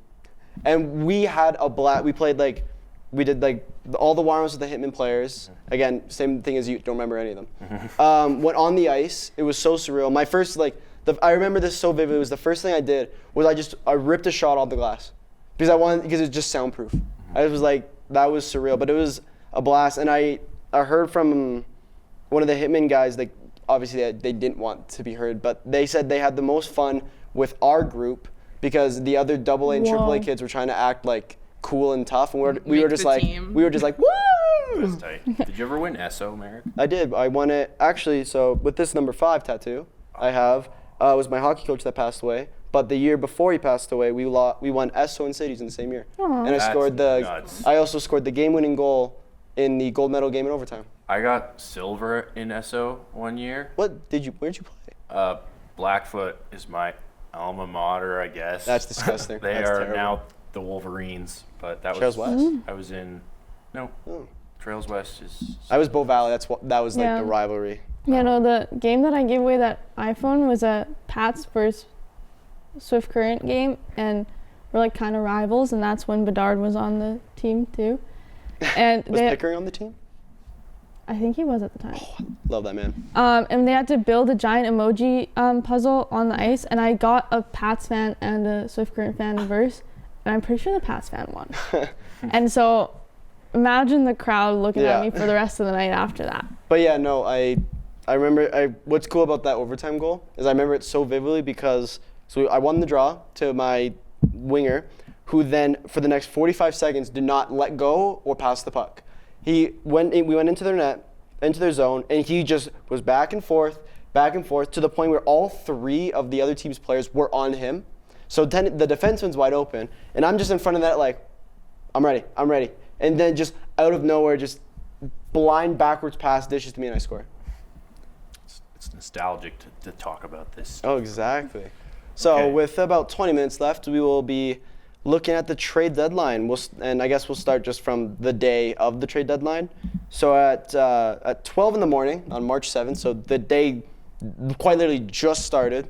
And we had a blast. We played like, we did like all the warm-ups with the Hitman players. Again, same thing as you. Don't remember any of them. Went on the ice. It was so surreal. My first I remember this so vividly. It was the first thing I did was I ripped a shot off the glass because it's just soundproof. I was like, that was surreal, but it was a blast. And I heard from one of the Hitman guys, like obviously they didn't want to be heard, but they said they had the most fun with our group because the other AA and Whoa. AAA kids were trying to act like cool and tough, and we Make were just the like team. woo! That's tight. Did you ever win ESO, Merrick? I did. I won it actually. So with this number 5 tattoo, I have was my hockey coach that passed away. But the year before he passed away, we won ESO and Cities in the same year. And I That's scored nuts. I also scored the game-winning goal in the gold medal game in overtime. I got silver in ESO one year. Where'd you play? Blackfoot is my alma mater, I guess. That's disgusting. They That's are terrible. now the Wolverines, but that Trails was West? I was in no. Oh. Trails West is I was Bow Valley. That was like Yeah. the rivalry. Yeah, no, the game that I gave away that iPhone was a Pats versus Swift Current game, and we're like kind of rivals, and that's when Bedard was on the team too. And Was Pickering on the team? I think he was at the time. Love that man. And they had to build a giant emoji puzzle on the ice, and I got a Pats fan and a Swift Current fan verse, and I'm pretty sure the Pats fan won. And so imagine the crowd looking Yeah. at me for the rest of the night after that. But yeah, no, I remember. What's cool about that overtime goal is I remember it so vividly because I won the draw to my winger, who then for the next 45 seconds did not let go or pass the puck. we went into their net, into their zone, and he just was back and forth to the point where all 3 of the other team's players were on him. So then the defenseman's wide open, and I'm just in front of that like, I'm ready. And then just out of nowhere, just blind backwards pass dishes to me and I score. It's nostalgic to talk about this. Oh, exactly. So with about 20 minutes left, we will be looking at the trade deadline. And I guess we'll start just from the day of the trade deadline. So at 12 in the morning on March 7th, so the day quite literally just started,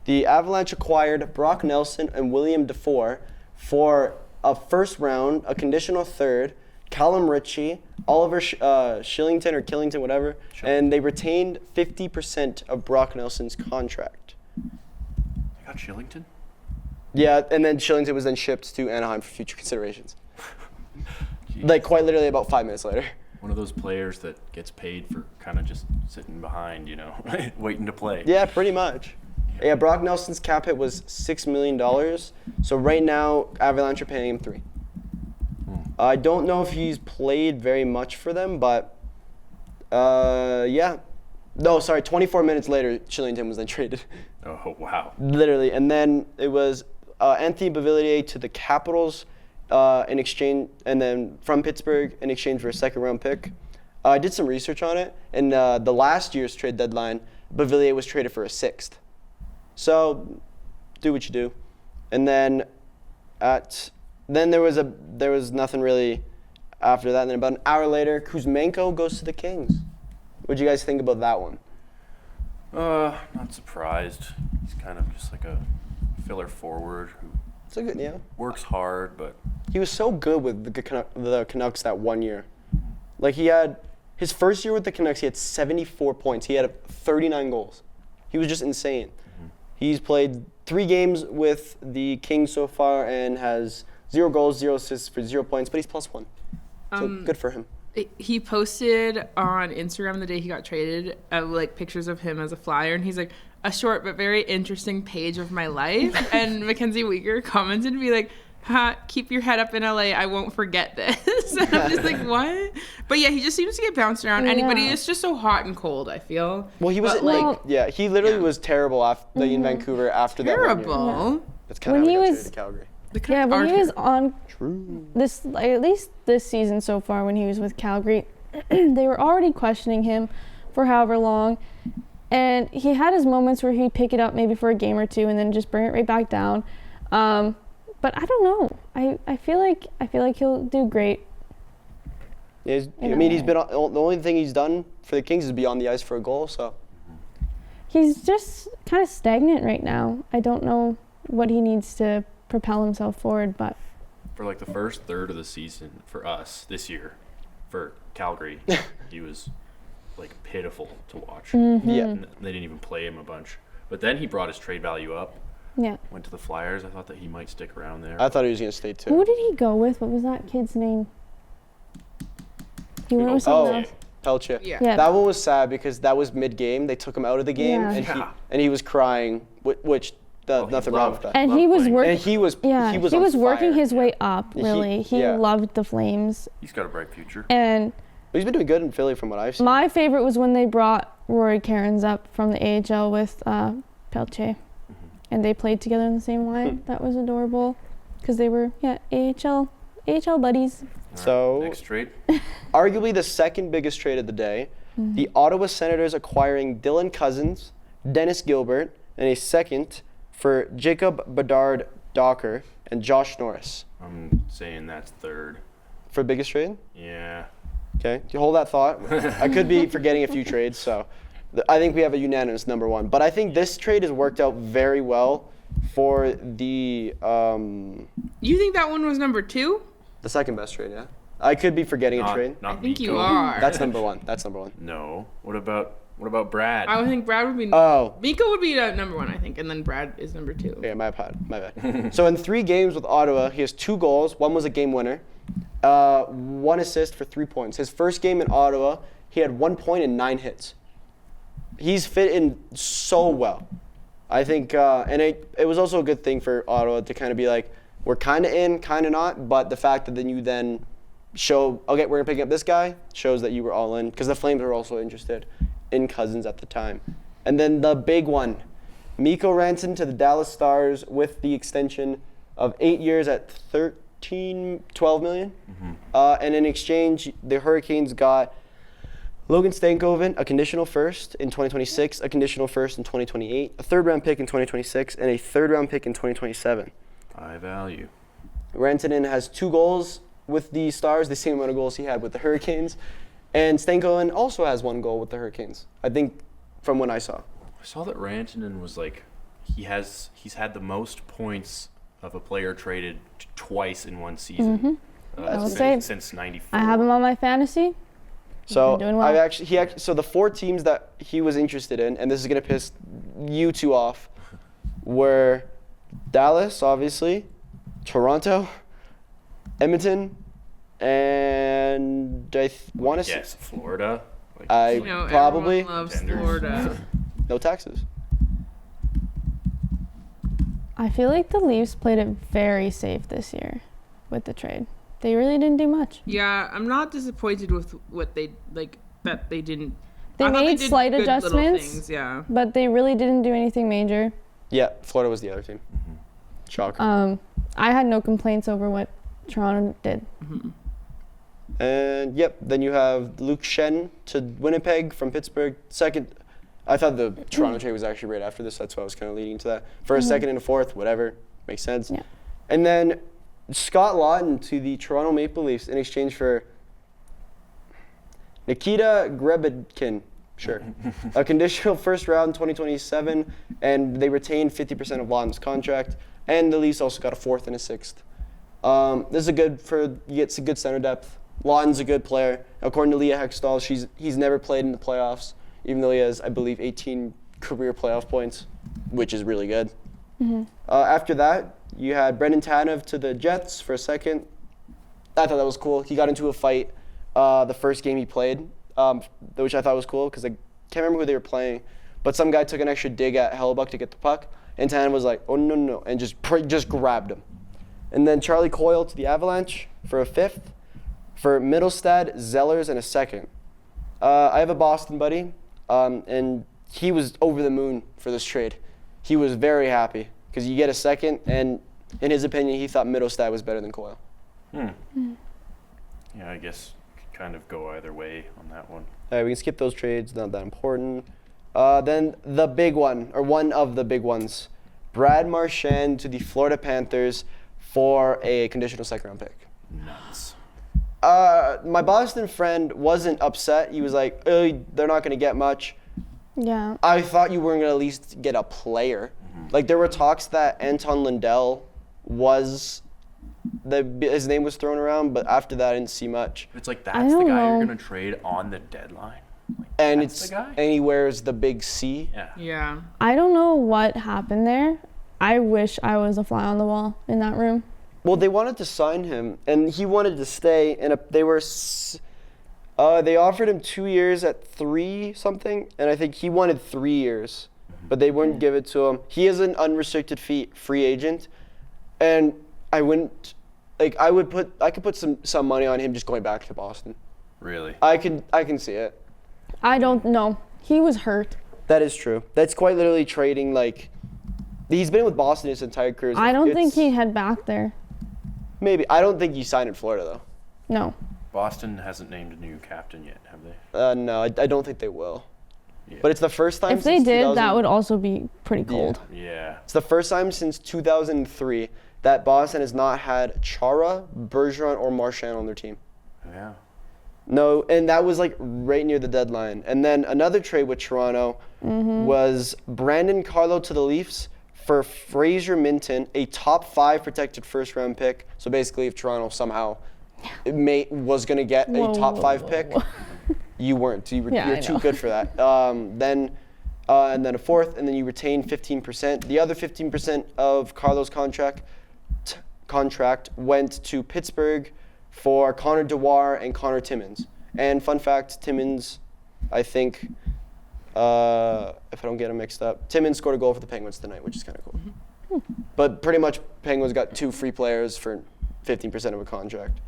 the Avalanche acquired Brock Nelson and William Dufour for a first round, a conditional third, Callum Ritchie, Oliver Shillington or Killington, whatever, and they retained 50% of Brock Nelson's contract. They got Shillington? Yeah, and then Shillington was then shipped to Anaheim for future considerations. Like quite literally about 5 minutes later. One of those players that gets paid for kind of just sitting behind, waiting to play. Yeah, pretty much. Yeah, Brock Nelson's cap hit was $6 million. So right now, Avalanche are paying him $3 million. I don't know if he's played very much for them, but yeah. No, sorry, 24 minutes later, Shillington was then traded. Oh, wow. Literally. And then it was Anthony Beauvillier to the Capitals in exchange, and then from Pittsburgh in exchange for a second-round pick. I did some research on it, and the last year's trade deadline, Beauvillier was traded for a 6th. So, do what you do. And then there was nothing really after that. And then about an hour later, Kuzmenko goes to the Kings. What do you guys think about that one? Not surprised. He's kind of just like a filler forward who works hard, but he was so good with the Canucks that 1 year. Like he had his first year with the Canucks, he had 74 points. He had 39 goals. He was just insane. He's played 3 games with the Kings so far and has 0 goals, 0 assists for 0 points, but he's +1. So good for him. He posted on Instagram the day he got traded, like pictures of him as a Flyer, and he's like, a short but very interesting page of my life. And Mackenzie Weegar commented and be like, ha, keep your head up in LA, I won't forget this. And I'm just like, what? But yeah, he just seems to get bounced around. Anybody is just so hot and cold, I feel. Well, he was he literally was terrible after in Vancouver after that 1 year. Terrible. That's kind of how he got traded to Calgary. Yeah, when he was on this, at least this season so far, when he was with Calgary, they were already questioning him for however long, and he had his moments where he'd pick it up maybe for a game or two and then just bring it right back down. But I don't know. I feel like he'll do great. Yeah, he's been the only thing he's done for the Kings is be on the ice for a goal. So he's just kind of stagnant right now. I don't know what he needs to propel himself forward, but for like the first third of the season for us this year, for Calgary, he was like pitiful to watch. Yeah, and they didn't even play him a bunch. But then he brought his trade value up. Yeah. Went to the Flyers. I thought that he might stick around there. I thought he was gonna stay too. Who did he go with? What was that kid's name? He went with someone else. Pelche. Yeah. That one was sad because that was mid-game. They took him out of the game, and he was crying, which nothing wrong with that. And he was working. And he was working his way up. Really, he loved the Flames. He's got a bright future. And he's been doing good in Philly from what I've seen. My favorite was when they brought Rory Cairns up from the AHL with Pelche, and they played together in the same line. That was adorable, because they were AHL buddies. So next trade, arguably the second biggest trade of the day, the Ottawa Senators acquiring Dylan Cousins, Dennis Gilbert, and a second for Jacob Bedard Docker and Josh Norris. I'm saying that's third. For biggest trade? Yeah. Okay, you hold that thought. I could be forgetting a few trades, so I think we have a unanimous number one. But I think this trade has worked out very well for the You think that one was number 2? the second best trade, yeah. I could be forgetting a trade. Not I think Mikko. you are. That's number one. No. What about Brad? I would think Brad would be. Oh. Mikko would be number 1, I think, and then Brad is number 2. Yeah, my bad. So in 3 games with Ottawa, he has 2 goals. One was a game winner. 1 assist for 3 points. His first game in Ottawa, he had 1 point and 9 hits. He's fit in so well. I think, and it was also a good thing for Ottawa to kind of be like, we're kind of in, kind of not, but the fact that then you then we're gonna pick up this guy, shows that you were all in, because the Flames were also interested in Cousins at the time. And then the big one, Mikko Rantanen to the Dallas Stars with the extension of 8 years at $12 million. And in exchange, the Hurricanes got Logan Stankoven, a conditional first in 2026, a conditional first in 2028, a third-round pick in 2026, and a third-round pick in 2027. High value. Rantanen has 2 goals with the Stars, the same amount of goals he had with the Hurricanes. And Stankoven also has 1 goal with the Hurricanes, I think, from what I saw. I saw that Rantanen was like, he's had the most points of a player traded twice in one season. I would say since '94. I have him on my fantasy. So doing well. so the 4 teams that he was interested in, and this is gonna piss you 2 off, were Dallas, obviously, Toronto, Edmonton, and I want to say Yes, Florida. Like, probably everyone loves Contenders. Florida. no taxes. I feel like the Leafs played it very safe this year with the trade. They really didn't do much. Yeah, I'm not disappointed with what they that they didn't. They I thought made did slight good little adjustments, things, yeah. but they really didn't do anything major. Yeah, Florida was the other team. Shocker. I had no complaints over what Toronto did. And then you have Luke Shen to Winnipeg from Pittsburgh. Second, I thought the Toronto trade was actually right after this. That's why I was kind of leading to that. First, second, and a fourth, whatever. Makes sense. Yeah. And then Scott Laughton to the Toronto Maple Leafs in exchange for Nikita Grebedkin. Sure. A conditional first round in 2027, and they retained 50% of Laughton's contract. And the Leafs also got a 4th and a 6th. This is you get some good center depth. Laughton's a good player. According to Leah Hextall, he's never played in the playoffs, even though he has, I believe, 18 career playoff points, which is really good. After that, you had Brendan Tanev to the Jets for a second. I thought that was cool. He got into a fight the first game he played, which I thought was cool because I can't remember who they were playing, but some guy took an extra dig at Hellebuck to get the puck, and Tanev was like, "Oh no," and just grabbed him. And then Charlie Coyle to the Avalanche for a 5th. For Middlestad, Zellers, and a 2nd. I have a Boston buddy, and he was over the moon for this trade. He was very happy because you get a 2nd, and in his opinion, he thought Middlestad was better than Coyle. Yeah, I guess could kind of go either way on that one. All right, we can skip those trades, not that important. Then the big one, or one of the big ones, Brad Marchand to the Florida Panthers for a conditional 2nd-round pick. Nuts. My Boston friend wasn't upset. He was like, they're not going to get much. Yeah. I thought you were going to at least get a player. Like, there were talks that Anton Lundell his name was thrown around, but after that, I didn't see much. It's like that's the guy you're going to trade on the deadline. Like, And that's the guy? and he wears the big C. Yeah. I don't know what happened there. I wish I was a fly on the wall in that room. Well, they wanted to sign him, and he wanted to stay. And they offered him 2 years at 3 something, and I think he wanted 3 years, but they wouldn't give it to him. He is an unrestricted free agent, and I could put some money on him just going back to Boston. Really? I can see it. I don't know. He was hurt. That is true. That's quite literally trading like. He's been with Boston his entire career. I don't think he'd head back there. Maybe. I don't think he signed in Florida though. No. Boston hasn't named a new captain yet, have they? No, I don't think they will. Yeah. But it's the first time. If they since did, 2000 that would also be pretty cold. Yeah. It's the first time since 2003 that Boston has not had Chara, Bergeron, or Marchand on their team. Yeah. No, and that was like right near the deadline. And then another trade with Toronto was Brandon Carlo to the Leafs for Fraser Minton, a top 5 protected first-round pick. So basically, if Toronto somehow was going to get a top 5 pick, you weren't. You're too good for that. And then a 4th, and then you retain 15%. The other 15% of Carlo's contract went to Pittsburgh for Connor Dewar and Connor Timmins. And fun fact, Timmins, I think, if I don't get them mixed up, Timmins scored a goal for the Penguins tonight, which is kind of cool. But pretty much Penguins got 2 free players for 15% of a contract.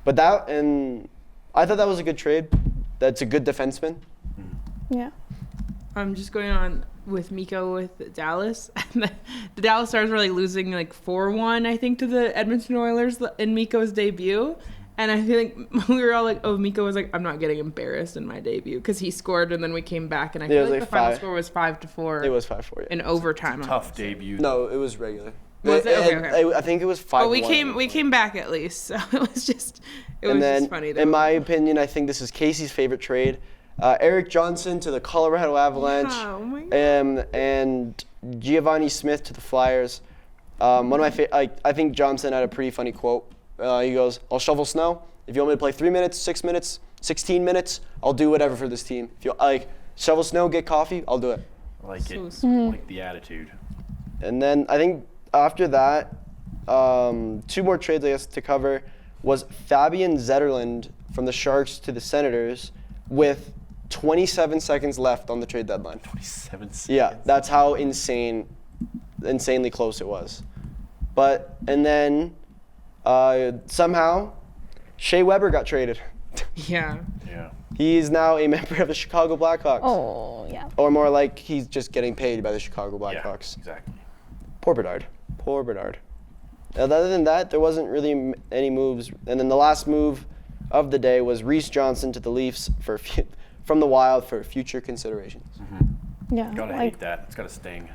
But I thought that was a good trade. That's a good defenseman. Yeah. I'm just going on with Miko with Dallas. The Dallas Stars were like losing like 4-1, I think, to the Edmonton Oilers in Miko's debut. And I feel like we were all like, oh, Miko was like, I'm not getting embarrassed in my debut because he scored and then we came back and I feel like the final score was 5-4. It was 5-4. Yeah. In overtime. Tough debut. No, it was regular. Was it? Okay. I think it was 5-1. But we came back at least, so it was just funny. In my opinion, I think this is Casey's favorite trade. Eric Johnson to the Colorado Avalanche, and Giovanni Smith to the Flyers. One of my I think Johnson had a pretty funny quote. He goes, "I'll shovel snow. If you want me to play 3 minutes, 6 minutes, 16 minutes, I'll do whatever for this team. If you shovel snow, get coffee, I'll do it." I like it. Like the attitude. And then I think after that, 2 more trades I guess to cover was Fabian Zetterlund from the Sharks to the Senators with 27 seconds left on the trade deadline. 27 seconds. Yeah, that's how insanely close it was. And then somehow Shea Weber got traded. Yeah. He is now a member of the Chicago Blackhawks. Oh, yeah. Or more like he's just getting paid by the Chicago Blackhawks. Yeah, exactly. Poor Bedard. Other than that, there wasn't really any moves. And then the last move of the day was Reese Johnson to the Leafs from the Wild for future considerations. Mm-hmm. Yeah. Gotta hate that. It's gotta sting.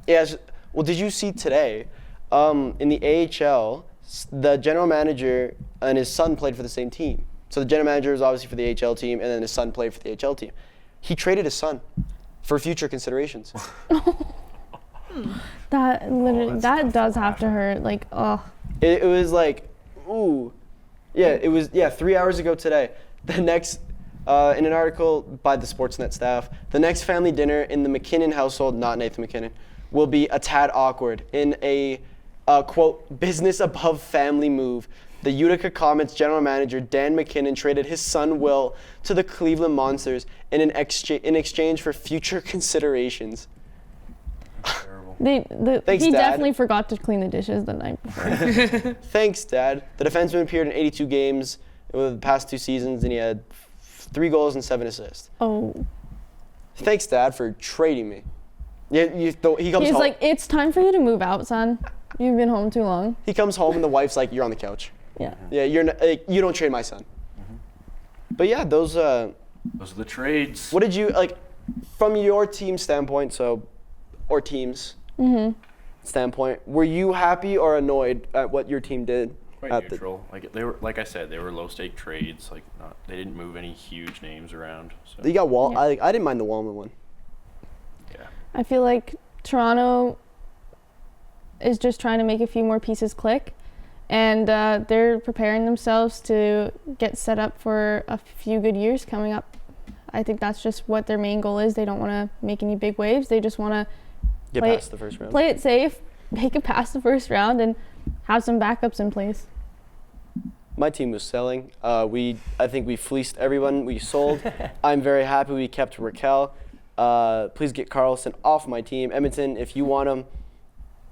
Yeah. Well, did you see today in the AHL, the general manager and his son played for the same team. So the general manager was obviously for the AHL team, and then his son played for the AHL team. He traded his son for future considerations. That literally, that does have to hurt. Like, oh. It was like, ooh. Yeah, it was, 3 hours ago today. The next, in an article by the Sportsnet staff, the next family dinner in the McKinnon household, not Nathan McKinnon, will be a tad awkward. In a, quote, business above family move, the Utica Comets general manager Dan McKinnon traded his son Will to the Cleveland Monsters in exchange for future considerations. He Dad. definitely forgot to clean the dishes the night before. Thanks, Dad. The defenseman appeared in 82 games over the past 2 seasons, and he had 3 goals and 7 assists. Oh. Thanks, Dad, for trading me. Yeah, he comes home. He's like, it's time for you to move out, son. You've been home too long. He comes home and the wife's like, "You're on the couch." Yeah. Yeah, you don't trade my son. Mm-hmm. But yeah, those are the trades. What did you like from your team standpoint? Or teams standpoint, were you happy or annoyed at what your team did? Quite neutral. Like I said, they were low stake trades. They didn't move any huge names around. So. You got Wall. Yeah. I didn't mind the Wallman one. Yeah. I feel like Toronto is just trying to make a few more pieces click, and they're preparing themselves to get set up for a few good years coming up. I think that's just what their main goal is. They don't want to make any big waves. They just want to get past the first round. Play it safe, make it past the first round, and have some backups in place. My team was selling. I think we fleeced everyone we sold. I'm very happy we kept Raquel. Please get Carlson off my team. Edmonton, if you want him,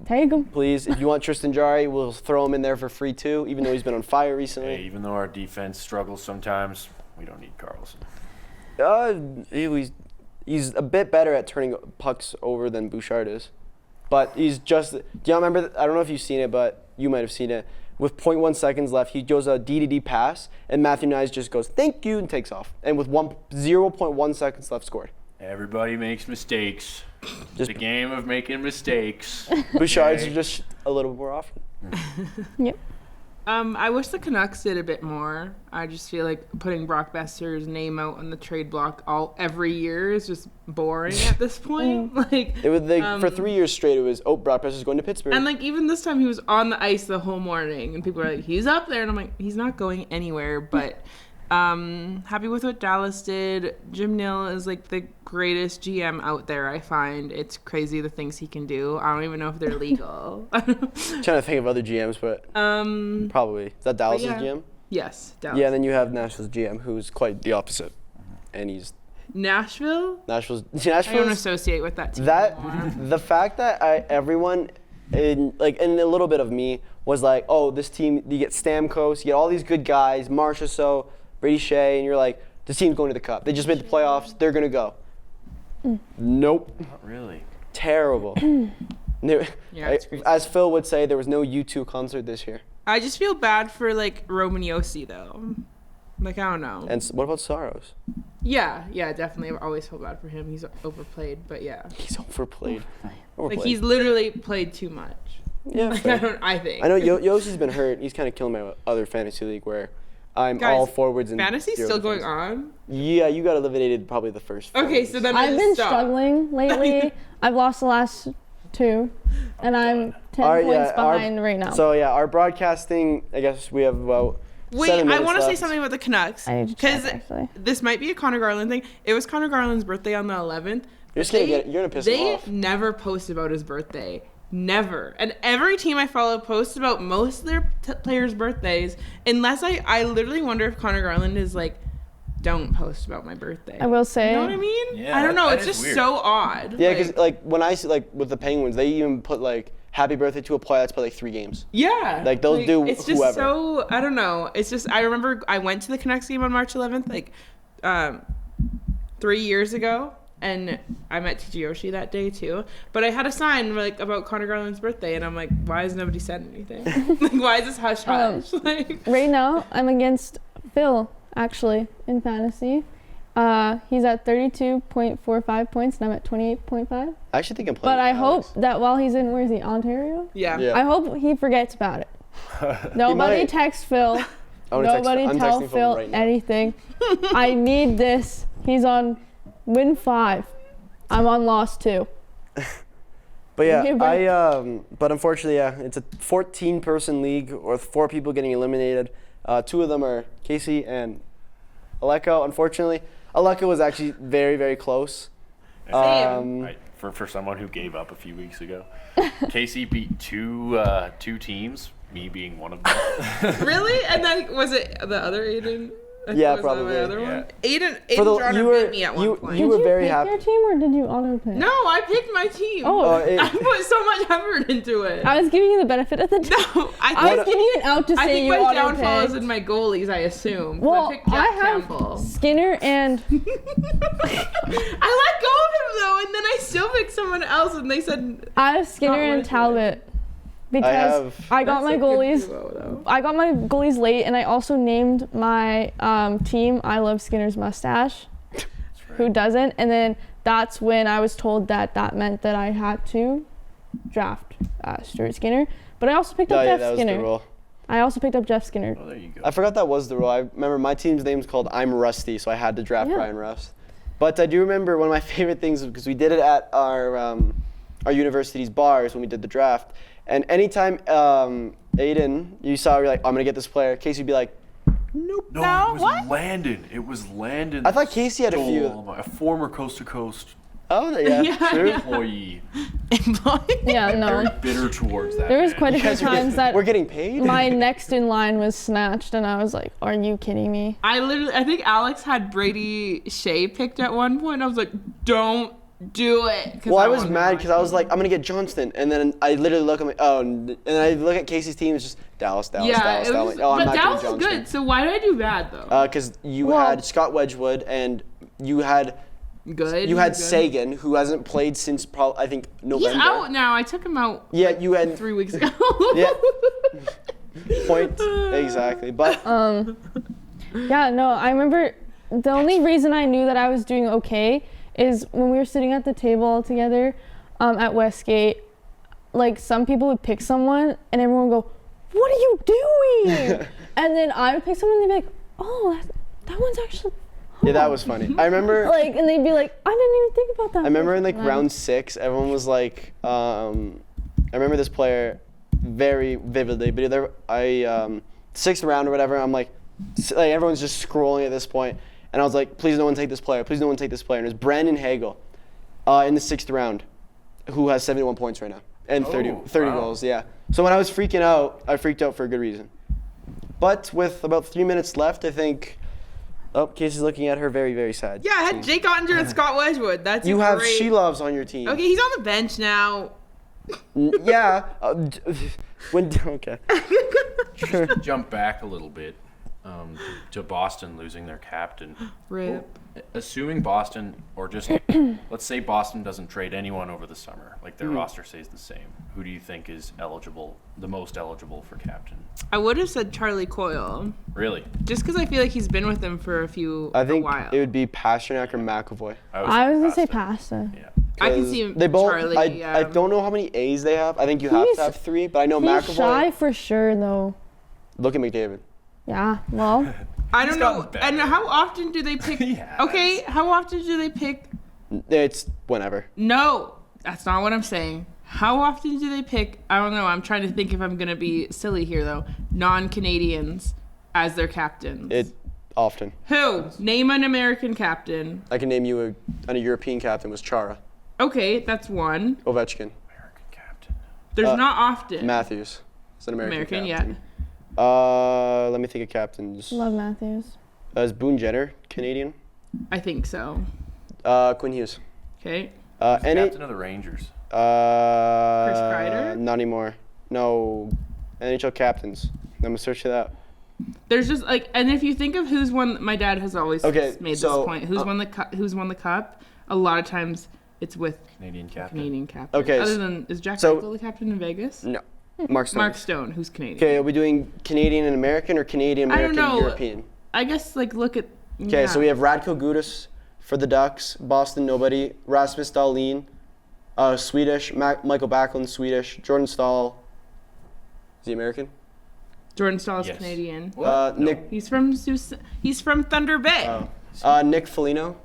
take him. Please. If you want Tristan Jarry, we'll throw him in there for free too, even though he's been on fire recently. Hey, even though our defense struggles sometimes, we don't need Carlson. He's a bit better at turning pucks over than Bouchard is. But he's just, do y'all remember, I don't know if you've seen it, but you might have seen it. With 0.1 seconds left, he goes a D-to-D pass, and Matthew Nyes just goes, "Thank you," and takes off. And with 0.1 seconds left, scored. Everybody makes mistakes. Just the game of making mistakes. Bouchard's just a little bit more often. Yep. I wish the Canucks did a bit more. I just feel like putting Brock Besser's name out on the trade block every year is just boring at this point. For 3 years straight, it was, Brock Besser's going to Pittsburgh. And even this time, he was on the ice the whole morning, and people are like, "He's up there," and I'm like, "He's not going anywhere." But happy with what Dallas did. Jim Nill is the greatest GM out there. I find it's crazy the things he can do. I don't even know if they're legal. Trying to think of other GMs, but probably. Is that Dallas's GM? Yes, Dallas. Yeah, and then you have Nashville's GM, who's quite the opposite, and he's Nashville. I don't associate with that team. The fact that everyone and a little bit of me was like, oh, this team, you get Stamkos, you get all these good guys, Marchessault, Brady Shea, and you're like, this team's going to the Cup. They just made the playoffs. They're gonna go. Nope. Not really. Terrible. Yeah, it's crazy. As Phil would say, there was no U2 concert this year. I just feel bad for like Roman Yossi though. Like I don't know. And what about Saros? Yeah, definitely. I've always felt bad for him. He's overplayed, but yeah. He's overplayed. Like he's literally played too much. Yeah, Like, fair. I think. I know Yossi's been hurt. He's kind of killing my other fantasy league where I'm Guys, all forwards and Fantasy's zero still defense. going on? Yeah, you got eliminated probably the first. Okay, so then I've been stop. struggling lately. I've lost the last 2, and I'm 10 points behind right now. So yeah, our broadcasting. I guess we have about. Wait, 7 I minutes want to say left. something about the Canucks. I need to check, Because actually. this might be a Connor Garland thing. It was Connor Garland's birthday on the 11th. You're just gonna you're gonna piss him They off. never post about his birthday. Never. And every team I follow posts about most of their players' birthdays. Unless I literally wonder if Connor Garland is like, don't post about my birthday. I will say. You know what I mean? Yeah, I don't know. that It's is just weird. so odd. Yeah, because like when I see like with the Penguins, they even put like happy birthday to a player that's played like 3 games. Yeah. Like, they'll do It's just whoever. so, I don't know. It's just, I remember I went to the Canucks game on March 11th, like 3 years ago. And I met TJ Oshie that day too. But I had a sign like about Connor Garland's birthday. And I'm like, why has nobody said anything? Like, why is this hush hush? Like, Right now, I'm against Phil, actually, in fantasy. He's at 32.45 points, and I'm at 28.5. I actually think I'm playing. But I Alex. hope that while he's in, where is he, Ontario? yeah. Yeah. I hope he forgets about it. Nobody might. text Phil. I wanna text- Nobody I'm tell texting Phil Phil right now. anything. I need this. He's on win 5. I'm on loss 2. But yeah, Give me a break. but unfortunately, yeah, it's a 14-person league or 4 people getting eliminated. 2 of them are Casey and Aleko. Unfortunately, Aleko was actually very, very close. Right. For someone who gave up a few weeks ago, Casey beat two teams, me being one of them. Really? And then was it the other Aiden? I Yeah, thought it was probably. My other Yeah. one? Aiden For the- Johnner you were- beat me at one you- point. you were Did very pick happy. your team or did you auto pick? No, I picked my team. Oh, I put so much effort into it. I was giving you the benefit of the doubt. No, I was giving you an out to I say think you my auto downfall is picked. in my goalies, I assume. Well, I picked Jack I have Campbell. Skinner and I let go of him though, and then I still picked someone else, and they said I have Skinner Not and worth it. Talbot because I got that's my a good goalies. duo, though. I got my goalies late, and I also named my team I Love Skinner's Mustache. Who doesn't? And then that's when I was told that meant that I had to draft Stuart Skinner. But I also picked up Yeah, Jeff that was the Skinner. rule. I also picked up Jeff Skinner. Oh, there you go. I forgot that was the rule. I remember my team's name's called I'm Rusty, so I had to draft Yeah. Brian Rust. But I do remember one of my favorite things because we did it at our university's bars when we did the draft. And anytime Aiden, you saw, you're like, I'm gonna get this player. Casey would be like, nope. No, it was Landon. It was Landon. I thought Casey had a few. A former Coast to Coast Oh, yeah, Yeah, true. yeah. employee. Yeah, no. Very bitter towards that. There was man. quite a few times that We're getting paid. my next in line was snatched, and I was like, "Are you kidding me?" I think Alex had Brady Shea picked at one point. I was like, don't do it. 'cause Well, I was wanted mad my because I was team. like, I'm gonna get Johnston, and then I literally look at my and I look at Casey's team. It's just Dallas, Dallas, yeah, Dallas, it Dallas. was, Oh, I'm but not Dallas getting is Johnston. good. So why did I do bad though? Because you Well- had Scott Wedgwood and you had Good. you had good. Sagan, who hasn't played since probably I think He's November. out now. I took him out Yeah, you had 3 weeks ago. yeah. Point exactly, but Yeah, no, I remember the only reason I knew that I was doing okay is when we were sitting at the table all together at Westgate. Like, some people would pick someone, and everyone would go, "What are you doing?" And then I would pick someone, and they'd be like, "Oh, that one's actually." yeah, that was funny. I remember. Like, and they'd be like, "I didn't even think about that." I remember in like person." round 6, everyone was like, I remember this player very vividly, but either 6th round or whatever, I'm like everyone's just scrolling at this point, and I was like, please no one take this player, please no one take this player, and it was Brandon Hagel in the 6th round, who has 71 points right now, and 30 wow. goals, yeah. So when I was freaking out, I freaked out for a good reason. But with about 3 minutes left, I think, oh, Casey's looking at her very, very sad. Yeah, I had Jake Ottinger and Scott Wedgwood. That's You have great. She Loves on your team. Okay, he's on the bench now. Yeah. When okay. Sure. Jump back a little bit to Boston losing their captain. Rip. Assuming Boston, or just let's say Boston doesn't trade anyone over the summer, like their roster stays the same. Who do you think is eligible, the most eligible for captain? I would have said Charlie Coyle, Really? just because I feel like he's been with them for I think a while. it would be Pasternak or McAvoy. I was gonna say pasta. Yeah. I can see They both. Charlie. I don't know how many A's they have. I think you have He's- to have 3, but I know He's McAvoy. shy for sure, though. Look at McDavid. Yeah. Well, I don't know. gotten better. And how often do they pick? He has. Okay, how often do they pick? It's whenever. No, that's not what I'm saying. How often do they pick? I don't know. I'm trying to think if I'm gonna be silly here though. Non-Canadians as their captains. It often. Who? Name an American captain. I can name you a European captain was Chara. Okay, that's one. Ovechkin. American captain. There's not often. Matthews. It's an American yeah. captain. Let me think of captains. love Matthews. Is Boone Jenner Canadian? I think so. Quinn Hughes. Okay. Any Captain of the Rangers. Kreider? Not anymore. No. NHL captains. I'm gonna search for that. There's just like, and if you think of who's won, my dad has always Okay, made so, this point. Who's won the cup? A lot of times it's with Canadian captain. Canadian captain. Okay, Other than is Jack so- Eichel the captain in Vegas? No. Mark Stone. Mark Stone, who's Canadian. Okay, are we doing Canadian and American or Canadian, I don't American, know. European? I guess like look at. Okay, so we have Radko Gudas for the Ducks, Boston nobody, Rasmus Dahlin, Swedish, Michael Backlund, Swedish, Jordan Stahl. Is he American? Jordan Stahl is Yes. Canadian. Nick. He's from Thunder Bay. Nick Foligno,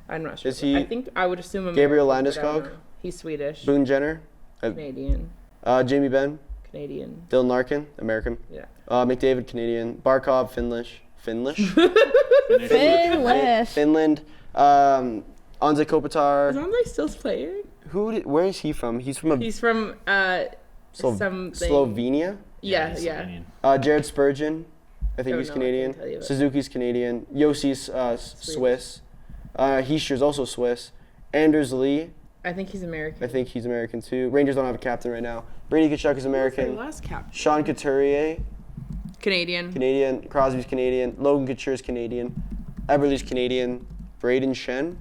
I'm not sure. Is he- I think I would assume Gabriel American, but I don't Landeskog? know. He's Swedish. Boone Jenner, Canadian. Jamie Benn, Canadian. Dylan Larkin, American, Yeah. McDavid, Canadian, Barkov, Finnish, Finlish. Finland, Anze Is Kopitar. Andre still playing? Where is he from? He's from He's from something. Slovenia. Yeah, he's yeah. Canadian. Jared Spurgeon, I think Don't he's know, I Canadian. couldn't tell you that. Suzuki's Canadian. Yossi's Swiss. Heischer's also Swiss. Anders Lee, I think he's American. I think he's American too. Rangers don't have a captain right now. Brady Tkachuk is Their American. last captain. Sean Couturier, Canadian. Canadian. Crosby's Canadian. Logan Couture's Canadian. Eberle's Canadian. Braden Shen.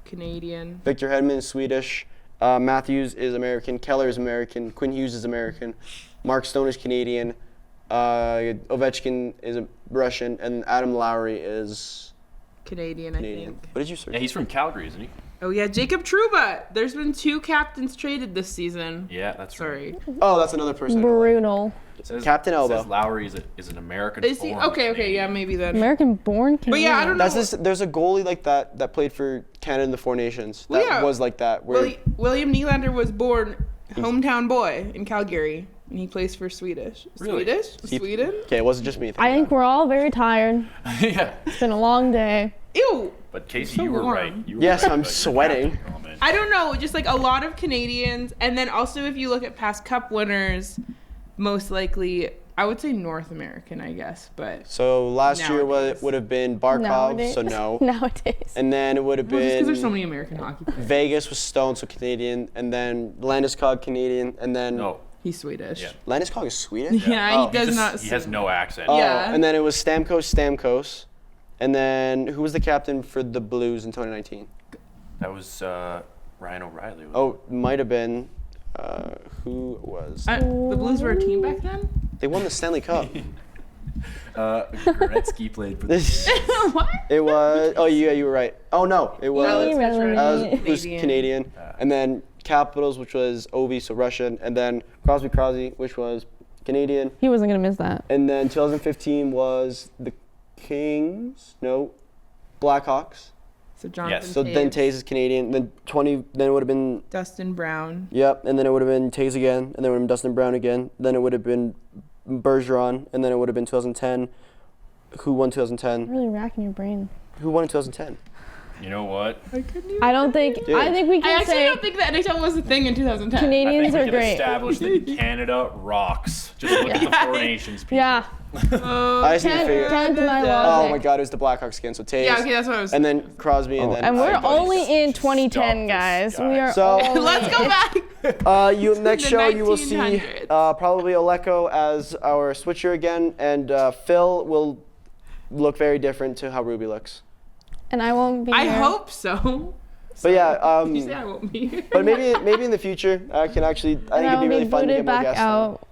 Canadian. Victor Hedman is Swedish. Matthews is American. Keller is American. Quinn Hughes is American. Mark Stone is Canadian. Ovechkin is a Russian. And Adam Lowry is Canadian, Canadian. I think. What did you search? Yeah, he's from Calgary, isn't he? Oh yeah, Jacob Trouba. There's been 2 captains traded this season. Yeah, that's right. Sorry. Oh, that's another person. I don't like. Brutal. It says, Captain it Elbow. says Lowry is an American. Is he? born Okay, yeah, maybe then. American born But Canadian. yeah, I don't know. That's this, there's a goalie like that played for Canada in the Four Nations. That Well, yeah. was like that. Where William Nylander was born hometown boy in Calgary, and he plays for Swedish. Really? Sweden? okay, it wasn't just me. I think we're all very tired. yeah. It's been a long day. Ew. But Casey, So you were warm. right. You were Yes, right I'm about your sweating. captain element. I don't know, just like a lot of Canadians, and then also if you look at past Cup winners, most likely I would say North American, I guess, but So last year Nowadays. would have been Barkov, Nowadays. so no. Nowadays. And then it would have well, just because been there's so many American hockey players. Vegas was Stone, so Canadian, and then Landeskog Canadian, and then No. He's Swedish. Yeah. Landeskog is Swedish. Yeah, Oh. he does not. He has no accent. Oh, Yeah. and then it was Stamkos, and then who was the captain for the Blues in 2019? That was Ryan O'Reilly. Oh, might have been. Who was? The Blues were a team back then. They won the Stanley Cup. Gretzky played for the What? It was. Oh yeah, you were right. Oh no, it was. No, that's right. It was Canadian. And then Capitals, which was Ovi, so Russian, and then Crosby, which was Canadian. He wasn't gonna miss that. And then 2015 was the Kings. No, Blackhawks. So Jonathan So then Toews, Taze is Canadian. Then it would have been. Dustin Brown. Yep, and then it would have been Taze again, and then it would have been Dustin Brown again. Then it would have been Bergeron, and then it would have been 2010. Who won 2010? Really racking your brain. Who won in 2010? You know what? I don't think. Dude. I think we I can actually say don't think the NHL was a thing in 2010. I Canadians think we are can great. establish that Canada rocks. Just look at the Four Nations people. Yeah. I just need to figure. Canada, my Oh logic. my God, it was the Blackhawks again. So Taze. Yeah, okay, that's what I was. And then Crosby, and then. And we're Everybody's only in just 2010, stop this guys. guy. We are. So- only Let's go back. Next The show you will see 1900s. probably Oleko as our switcher again, and Phil will look very different to how Ruby looks. And I won't be I here. hope so. But yeah, You say I won't be here. but maybe in the future I can actually. I And think I it'd will be really be fun to booted get more back guests. on. out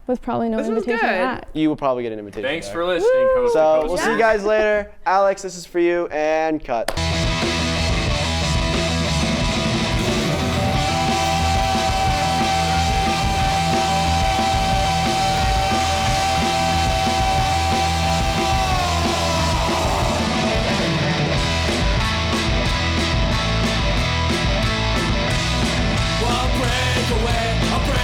with probably no This was invitation good. back. You will probably get an invitation. Thanks back. for listening, Coast to So Coast. we'll see you guys later. Alex, this is for you, and cut. I'll break away.